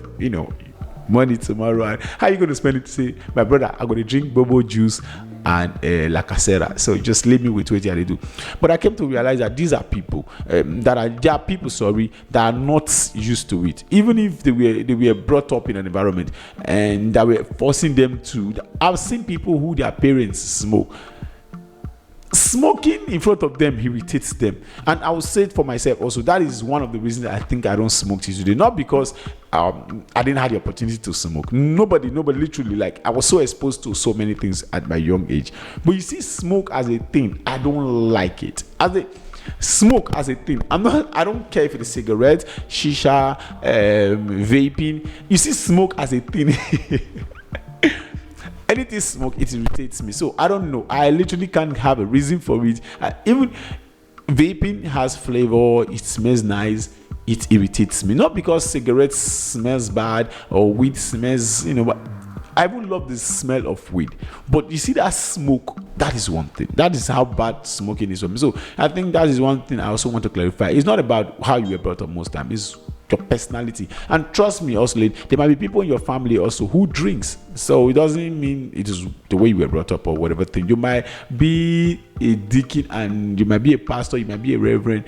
money tomorrow, and how are you going to spend it? To say, my brother, I'm going to drink bobo juice and La Casera, so just leave me with what they do. But I came to realize that these are people that are not used to it. Even if they were brought up in an environment and that were forcing them to. I've seen people who their parents smoke. Smoking in front of them irritates them, and I will say it for myself also. That is one of the reasons I think I don't smoke till today. Not because I didn't have the opportunity to smoke. Nobody literally, like, I was so exposed to so many things at my young age. But you see, smoke as a thing, I don't like it. Smoke as a thing, I don't care if it's cigarette, shisha, vaping. You see, smoke as a thing. Anything smoke, it irritates me. So I don't know. I literally can't have a reason for it. Even vaping has flavor, it smells nice, it irritates me. Not because cigarettes smells bad or weed smells, but I even love the smell of weed. But you see, that smoke, that is one thing. That is how bad smoking is for me. So I think that is one thing I also want to clarify. It's not about how you were brought up most time. It's your personality. And trust me, also, there might be people in your family also who drinks. So it doesn't mean it is the way you were brought up or whatever thing. You might be a deacon and you might be a pastor, you might be a reverend.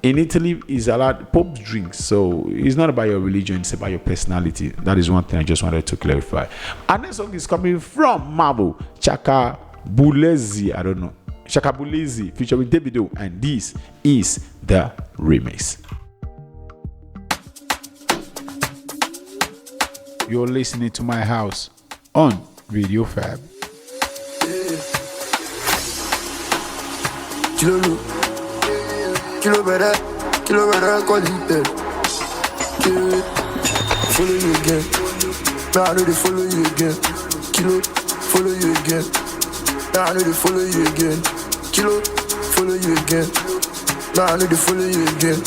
In Italy, is allowed Pope drinks, so it's not about your religion; it's about your personality. That is one thing I just wanted to clarify. And next song is coming from Marvel, Chaka Bulezi. I don't know, Chaka Bulezi featuring Davido, and this is the remix. You're listening to My House on Radio Fab. Kilo better, call it there. Follow you again. Now I know they follow you again. Kilo, follow you again. Now I know they follow you again. Kilo, follow you again. Now I know they follow you again.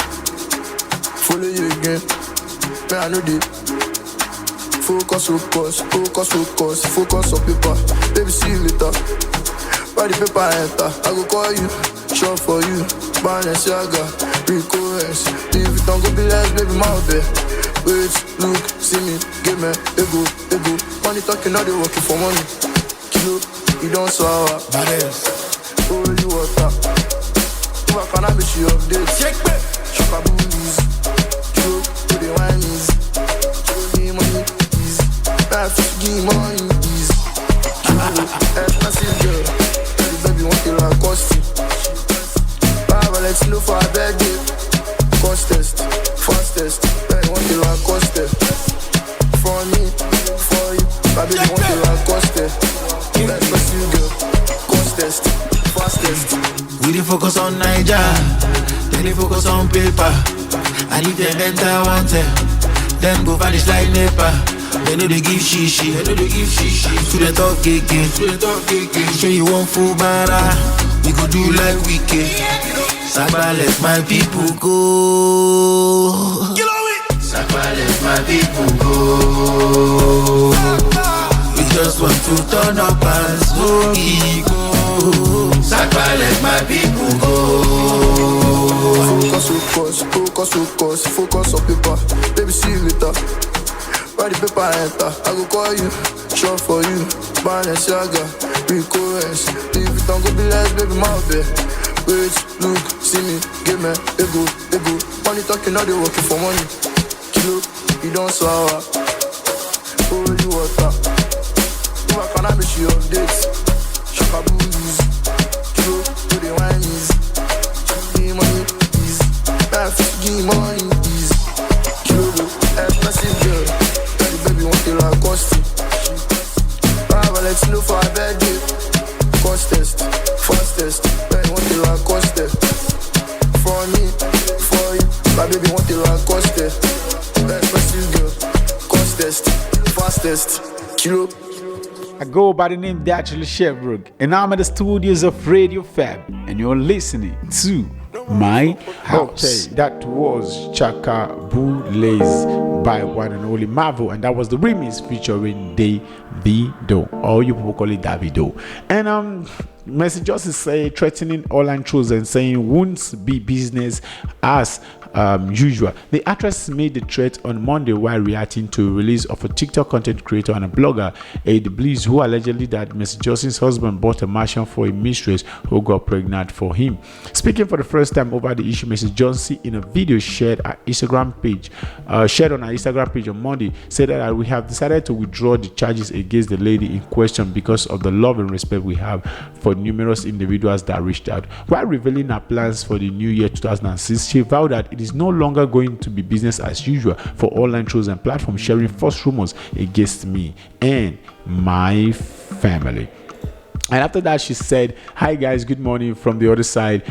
Follow you again. Now I know they focus on paper. Baby, see you later. By the paper enter, I go call you. Shop for you, Balenciaga, Rico S. If you don't go be less, baby, my bed. Wait, look, see me, give me, ego. Money talking, now they working for money. Kilo, you don't sour, badass. Holy water. If I can't make you update, check me. Shop a booze. Kilo, to the wine is. Give me money, easy. Life is give me money, easy. Kilo, expensive girl. Baby, want to like cost you. Let's know for a birthday. Cost test, fastest. Then want to like cost test. For me, for you. My baby want to like cost test. Let's pursue girl. Cost test, fastest. We dey focus on Niger, then they focus on paper. And if they enter one time, then go vanish like NEPA. They know they give shishi, to the talk again. Show you one full bara, we go do like wicked. Sakpa let my people go. Sakpa let my people go. We just want to turn up and smoke ego. Sakpa let my people go. Focus on paper. Baby, see you later. By the paper enter, I go call you. Shop for you, Balenciaga, Rico S. If you don't go be less, baby, my bed. Wait, look, see me, give me, ego. Money talking, now they working for money. Kilo, you don't sour. Holy water. If I can't make you updates. Shop a booze. Kilo, to the wine is. Give me money, easy. Life is give me money, easy. Kilo, expensive girl. Baby, want to like cost you. Let's know for a birthday. Cost test, fastest. Then want to like cost test. For me, for you. My baby want to like cost test. Expensive girl. Cost test, fastest. Kilo. I go by the name Datriller Chevborg, and I'm at the studios of Radio Fab, and you're listening to My House. Okay, that was Chaka Bulezi by one and only Marvel, and that was the remix featuring Davido, or you people call it Davido. And messages is threatening online trolls and saying won't be business as usual. The actress made the threat on Monday while reacting to a release of a TikTok content creator and a blogger, Ed Bliss, who allegedly that Mr. Johnson's husband bought a mansion for a mistress who got pregnant for him. Speaking for the first time over the issue, Mrs. Johnson, in a video shared on our Instagram page on Monday, said that we have decided to withdraw the charges against the lady in question because of the love and respect we have for numerous individuals that reached out. While revealing her plans for the new year 2006, she vowed that it is no longer going to be business as usual for online trolls and platforms sharing false rumors against me and my family. And after that, she said, "Hi guys, good morning from the other side.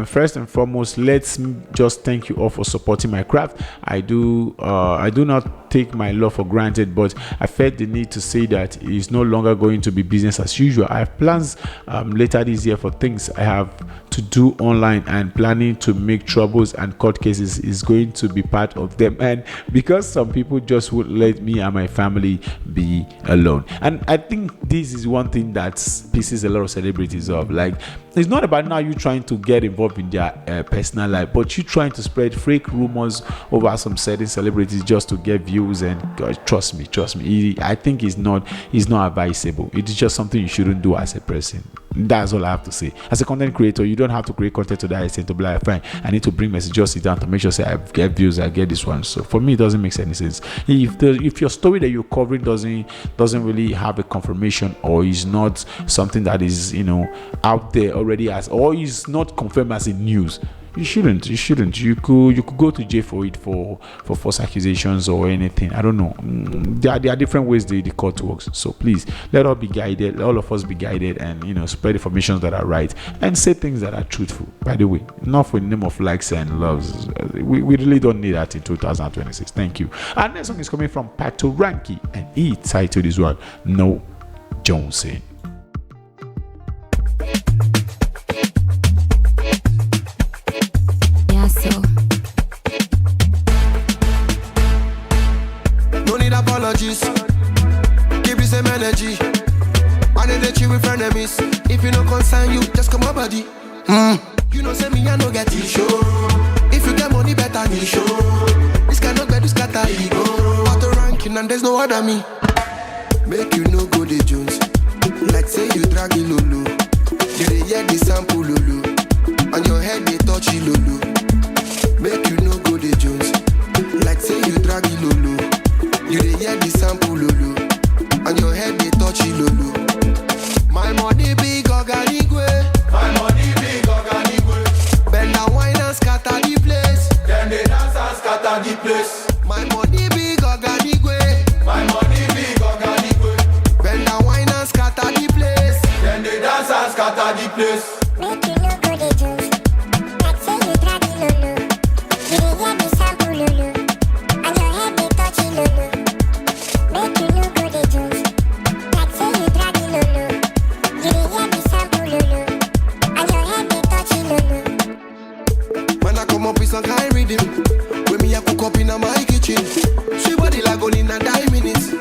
First and foremost, let's just thank you all for supporting my craft. I do not take my love for granted, but I felt the need to say that it is no longer going to be business as usual. I have plans later this year for things I have to do online, and planning to make troubles and court cases is going to be part of them. And because some people just would let me and my family be alone." And I think this is one thing that pisses a lot of celebrities off. Like, it's not about now you trying to get involved in their personal life, but you trying to spread fake rumors over some certain celebrities just to get views. And God, trust me, I think it's not advisable. It is just something you shouldn't do as a person. That's all I have to say. As a content creator, you don't have to create content to that extent to be like, fine, I need to bring messages, sit down to make sure say I get views, I get this one. So for me, it doesn't make any sense. If your story that you're covering doesn't really have a confirmation, or is not something that is out there already as, or is not confirmed as in news, you shouldn't. You could go to jail for it, for false accusations or anything. I don't know. There are different ways the court works. So please, let us be guided. All of us be guided, and spread information that are right and say things that are truthful. By the way, not for the name of likes and loves. We really don't need that in 2026. Thank you. Our next song is coming from Patoranking, and he titled this one No Jonesing. Apologies, keep the same energy. I need to chill with frenemies. If you don't concern you, just come my body. You know, say me, I no get issue. If you get money, better me show. This cannot get this scatter ego. Patoranking and there's no other me. Make you no go the Jones. Like say you drag it lulu. You dey hear the sample lulu. On your head they touch it lulu. Make you no go the Jones. Like say you drag it lulu. You dey hear the sample lulu. On your head they touch it lulu. My money big organigwe. My money big organigwe. Bend and wine and scatter the place. Then they dance and scatter the place. My money big organigwe. My money big organigwe. Bend and wine and scatter the place. Then they dance and scatter the place. Make you no go the juice. Like say you drag the lulu. You dey hear the sample lulu. On your head they touch it lulu. Make you no go the juice. Like say you drag the lulu. You dey hear the sample lulu. On your head they touch it lulu. Man I come up with some kind rhythm. When me I cook up in my kitchen. Sweet body like only in a 9 minutes.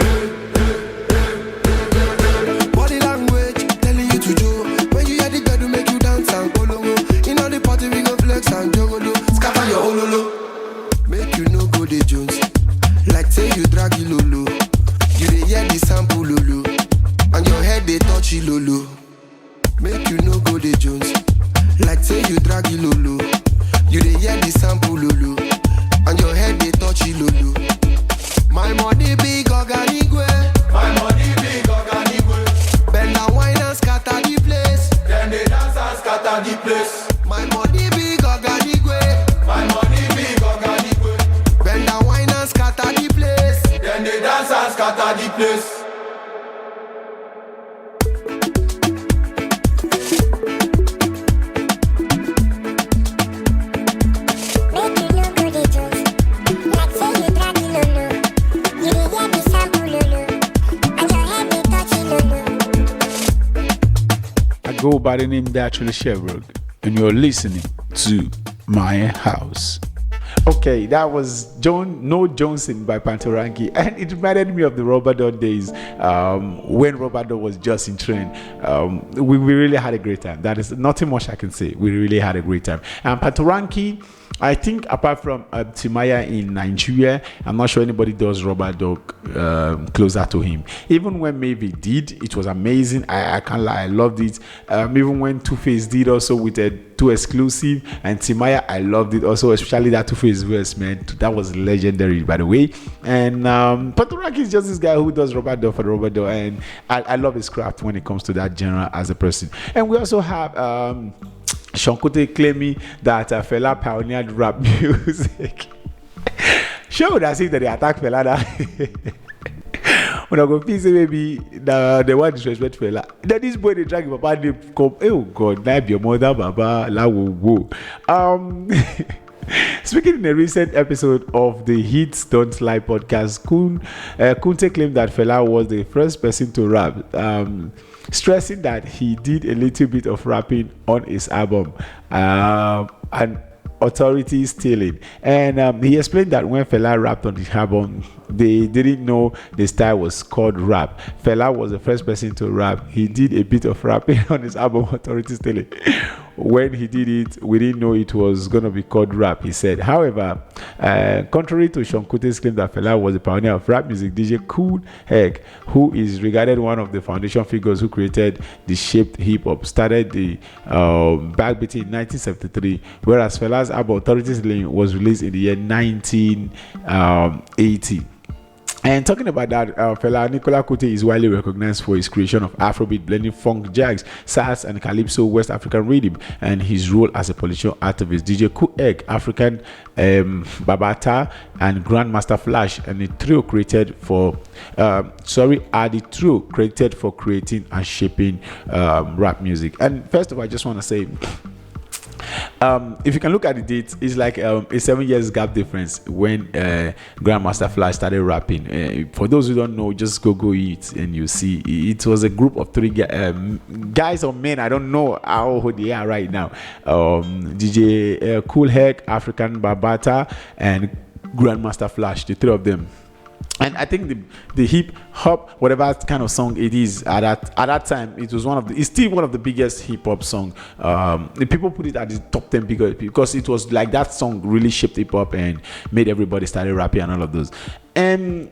Body language telling you to do. When you hear the girl to make you dance and follow. In all the party we go flex and jogolo. Scatter your ololo. Make you no go the Jones. Like say you drag it lolo. You dey hear the sample lolo. On your head they touch it lolo. Make you no go the Jones. Like say you drag it lolo. You dey hear the sample lolo. On your head they touch it lolo. My money big organigwe. My money big organigwe. Bend and wine and scatter the place. Then they dance and scatter the place. My money big organigwe. My money big organigwe. Bend and wine and scatter the place. Then they dance and scatter the place. Go by the name Datriller Chevborg, and you're listening to My House. Okay, that was No Johnson by Patoranking, and it reminded me of the Robado days when Robado was just in trend. We really had a great time. That is nothing much I can say. We really had a great time. And Patoranking, I think apart from Timaya in Nigeria, I'm not sure anybody does Robado closer to him. Even when Maybe did, it was amazing. I can't lie, I loved it. Even when Two-Face did also with a Two Exclusive and Timaya, I loved it also, especially that Two-Face verse, man. That was legendary, by the way. And Patoranking is just this guy who does Robado for Robado, and I love his craft when it comes to that genre as a person. And we also have Shankote claiming that Fela pioneered rap music. Sure would I say that they attack Fela now? When I go say maybe the one disrespect Fela. Then this boy they drag him Papa they come. Oh God, that your mother Baba la wo wo. Speaking in a recent episode of the Hits Don't Lie podcast, Kunte claimed that Fela was the first person to rap, stressing that he did a little bit of rapping on his album. And authorities stealing. And he explained that when Fela rapped on the album, they didn't know the style was called rap. Fela was the first person to rap. He did a bit of rapping on his album Authorities Stealing. When he did it, we didn't know it was going to be called rap, he said. However, contrary to Sean Kute's claim that Fela was the pioneer of rap music, DJ Kool Herc, who is regarded one of the foundation figures who created the shaped hip-hop, started the backbeat in 1973, whereas Fela's album Authorities Stealing was released in the year 1980. And talking about that, Fela Nicola Kuti is widely recognized for his creation of Afrobeat blending funk, jazz, salsa, and calypso West African rhythm, and his role as a political activist. DJ Kool Herc, African Babata, and Grandmaster Flash, and the trio created for creating and shaping rap music. And first of all, I just want to say, if you can look at the dates, it's like a 7 years gap difference when Grandmaster Flash started rapping. For those who don't know, just Google it and you see it was a group of three guys or men. I don't know how old they are right now. DJ Kool Herc, African Babata, and Grandmaster Flash, the three of them. And I think the hip hop, whatever kind of song it is at that time, it's still one of the biggest hip hop song. The people put it at the top 10 because it was like that song really shaped hip hop and made everybody started rapping and all of those. And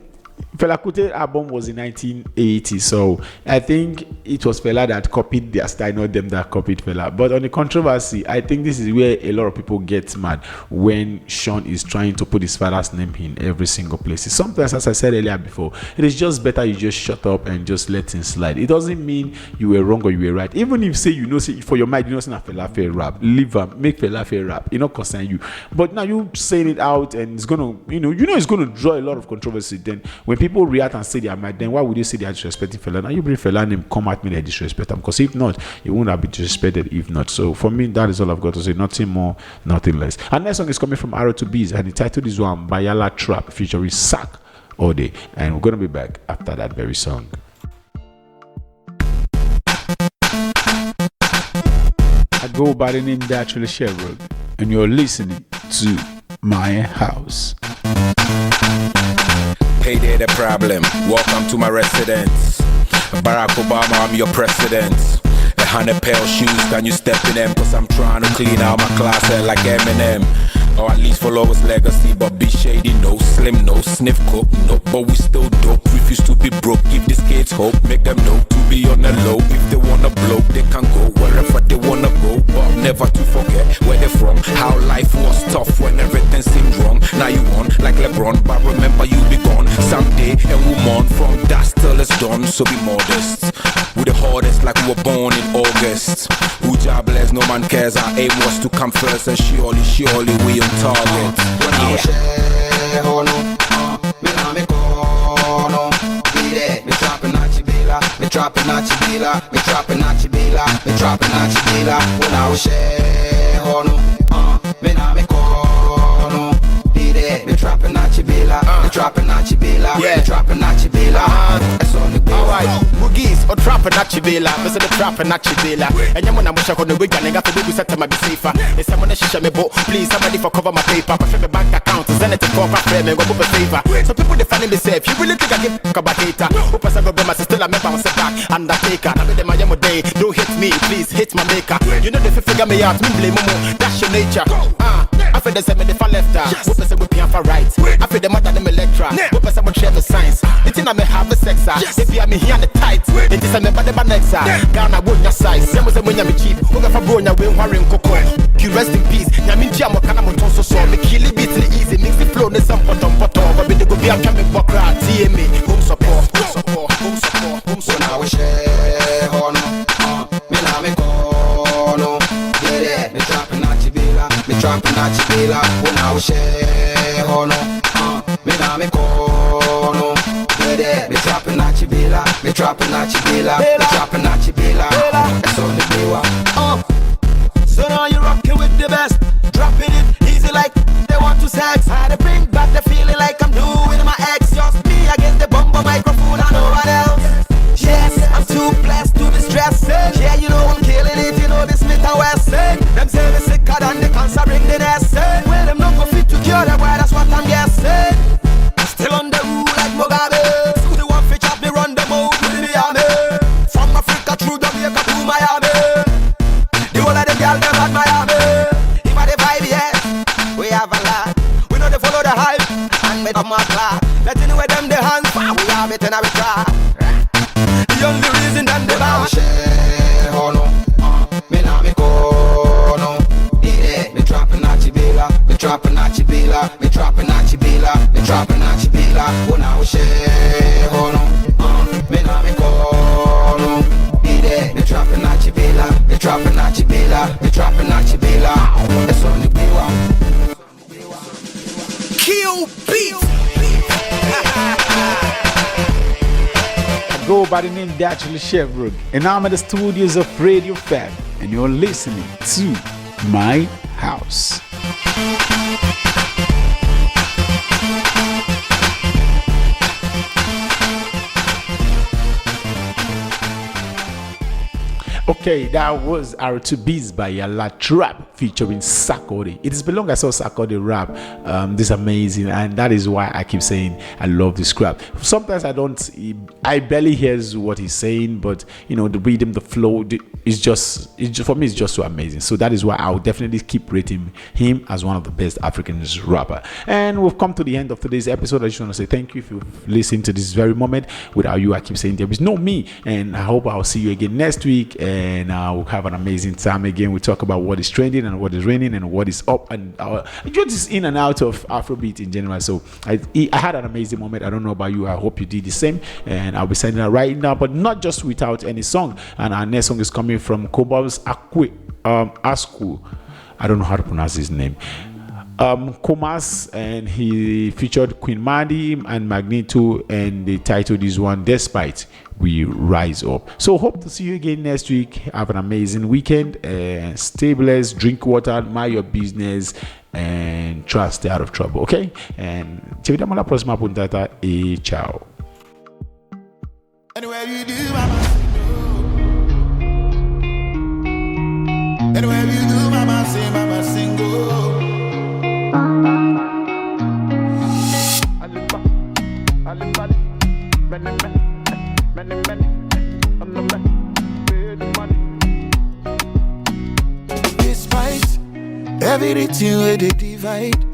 Fela Kuti album was in 1980, so I think it was Fela that copied their style, not them that copied Fela. But on the controversy, I think this is where a lot of people get mad when Sean is trying to put his father's name in every single place. Sometimes, as I said earlier before, it is just better you just shut up and just let things slide. It doesn't mean you were wrong or you were right. Even if say for your mind, say Fela fair rap, leave him, make Fela fair rap, it not concern you. But now you saying it out and it's gonna, it's gonna draw a lot of controversy. Then when people react and say they are mad, then why would you say they are disrespecting Fela? Now you bring Fela name, come at me, they disrespect them. Because if not, you wouldn't have been disrespected if not. So for me, that is all I've got to say. Nothing more, nothing less. And next song is coming from Arrow to Bees, and the title is one Bayala Trap featuring Sack All Day. And we're gonna be back after that very song. I go by the name Datriller Chevborg, and you're listening to My House. Payday the problem. Welcome to my residence. Barack Obama, I'm your president. 100 pair of shoes, can you step in them? Cause I'm trying to clean out my closet like Eminem. Or at least follow his legacy, but be shady, no slim, no sniff coke, no. But we still dope, refuse to be broke. Give these kids hope, make them know to be on the low. If they wanna blow, they can go wherever they wanna go, but never to forget where they're from. How life was tough when everything seemed wrong. Now you on like LeBron, but remember you'll be gone someday, and we'll mourn from dusk till it's done. So be modest. We the hardest, like we were born in August. Who jobless, no man cares. Our aim was to come first, and surely we on target. Me trapping at Chibila, me trapping at Chibila, me trapping at Chibila, me trapping at Chibila. When I was share, me na me kono. Be there, me trapping at Chibila, me trapping at Chibila, me trapping at Chibila. Alright, Boogies or trapping at Chibila, me say the trapping at Chibila. And you wanna wish I could do it, and I got to do set to my be safer. If someone that shisha me boat, please somebody for cover my paper. Push my bank account, send it to corporate frame and go move a favor. So people defending themselves, you really think I give a hater? Who pass a go my still I remember I sit back, Undertaker. Now with them I am a day, don't hit me, please hit my maker. You know if you figure me out, me blame Momo, that's your nature. I feel the same if I left her. Who person will be on for right? I feel the mother them electra. Who person will share the science? It's in I may have a sex. If you are me here on the tight, it is a member of the next. Ghana won't your size. Same as when you be cheap. Who got for bro, you win worrying cocoa. You rest in peace. Yamin Jam, what can I so so? Me kill it beats easy. Mix the flow, there's some potom. But we go be a coming for crowd. TMA, home support. So now we share on. Me now me kono. Yeah, me trapping at Chibila. Me trapping at Chibila. When I was share on. Me now me kono. Yeah, me trapping at Chibila. Me trapping at Chibila. Me trapping at Chibila. That's on the biwa. So now you're rocking with the best. Dropping it easy like they want to sex. I had to bring back the feeling like I'm doing my ex. Just me against the bumper microphone and no one else. Yes, I'm too blessed to be stressed. Yeah, you know I'm killing it. You know this Smith and West. Them say me sicker than the cancer ring the nest. them the hands, we have it and we try. The only reason that they bow. Oh no, me na me go no. Me trapping at Chibila, me trapping at Chibila, me trapping at Chibila, me trapping at Chibila. Oh now we share, oh no, me na me go no. Me trapping at Chibila, me trapping at Chibila, me trapping at Chibila. That's only we want. Kill beat. I go by the name Datriller Chevborg, and I'm at the studios of Radio Fab, and you're listening to My House. Okay, that was R2Bs by La Trap featuring Sarkodie. It has been long I saw Sarkodie rap. This is amazing, and that is why I keep saying I love this rap. Sometimes I barely hear what he's saying, but you know, the rhythm, the flow, it's just for me, it's just so amazing. So that is why I'll definitely keep rating him as one of the best African rapper. And we've come to the end of today's episode. I just want to say thank you if you've listened to this very moment. Without you, I keep saying there is no me, and I hope I'll see you again next week. And we'll have an amazing time again. We talk about what is trending and what is raining and what is up and just in and out of Afrobeat in general. So I had an amazing moment. I don't know about you. I hope you did the same. And I'll be sending it right now, but not just without any song. And our next song is coming from Kobab's Asku. I don't know how to pronounce his name. Komas, and he featured Queen Madi and Magneto, and they titled this one Despite We Rise Up. So hope to see you again next week. Have an amazing weekend, stay blessed, drink water, mind your business, and try to stay out of trouble, okay? And ciao. Anywhere you do, mama. Anywhere you do, mama, single. Despite everything where they divide,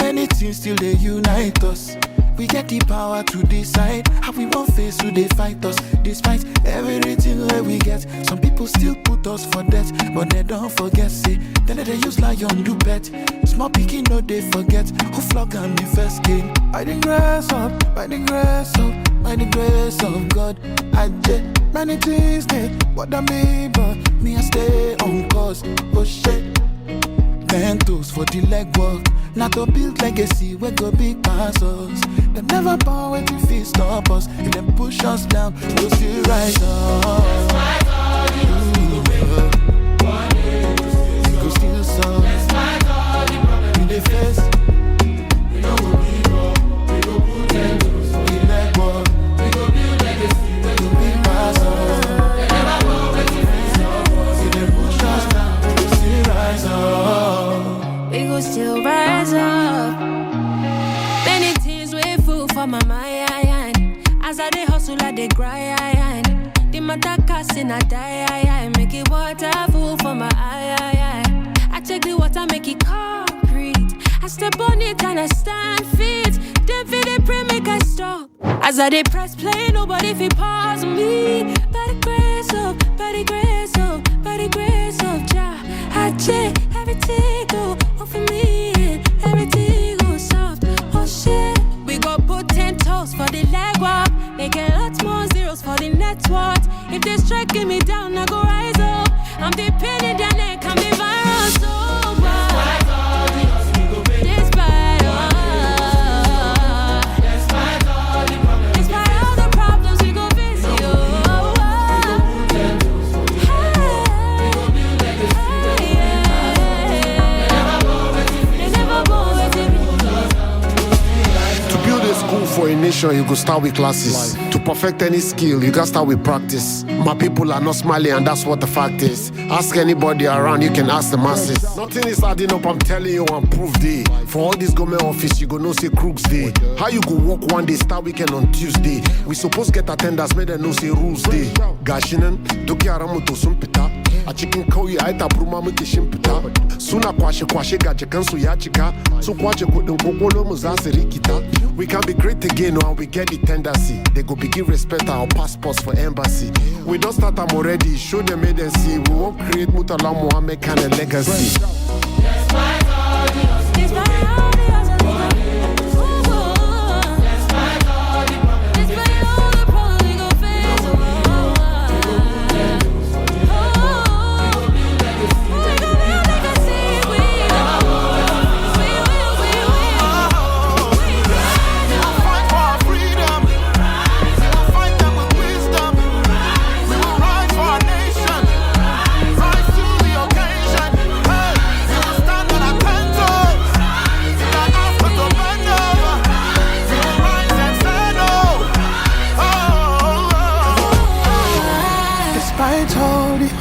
many things still they unite us. We get the power to decide how we won't face who they fight us. Despite everything where we get, some people still put us for death, but they don't forget, say, then they use lion do bet. Small picking no they forget who flog on me first game. By the grace of, by the grace of, by the grace of God, I did many things that bother me, but me I stay on course. Oh shit, mentors for the legwork, not to build legacy, we go big pass us. They never born when we feel stop us. If they push us down, we'll still rise up. We go still so. In the face, we know we'll be wrong. We go put them for the legwork. We go build legacy, we go big pass us. They never born when we feel stop us. If they push us down, we'll still rise up. We go still rise up. Many things we fool for my mind. As I dey hustle, I dey grind. The matter casting I die. Make it water full for my eye. I check the water, make it concrete. I step on it and I stand fit. Then feel they pray, make I stop. As I dey press play, nobody feel pause me. By the grace of, by the grace of, by the grace of Jah, I check everything go for me and everything go soft. Oh shit, we go put 10 toes for the leg walk, making lots more zeros for the net worth. If they striking me down, I go rise up. I'm the pain in their neck, I'm the virus over. Despite all the problems, we go visit you. For a nation, you go start with classes. To perfect any skill, you gotta start with practice. My people are not smiling, and that's what the fact is. Ask anybody around, you can ask the masses. Nothing is adding up, I'm telling you, I'm proof day. For all this government office, you go know say crooks day. How you go work one day, start weekend on Tuesday? We supposed get attendance, make them know say rules day. Gashinen, doki aramuto sumpita. A chicken koyi aita bruma muke shimpita. Suna kwashe gaje kansu ya chika. So kwache kudin kokolo muzasi rikita. We can be great again, no now we get the tendency. They go begin respect our passports for embassy. We don't start them already, show them made them see. We won't create Mutala Mohammed kind of legacy.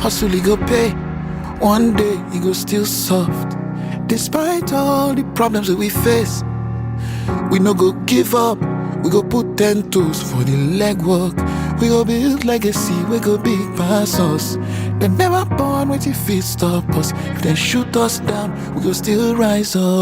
Hustle, he go pay. One day, he go still soft. Despite all the problems that we face, we no go give up. We go put 10 toes for the legwork. We go build legacy, we go big pass us. They never born with your feet stop us. If they shoot us down, we go still rise up.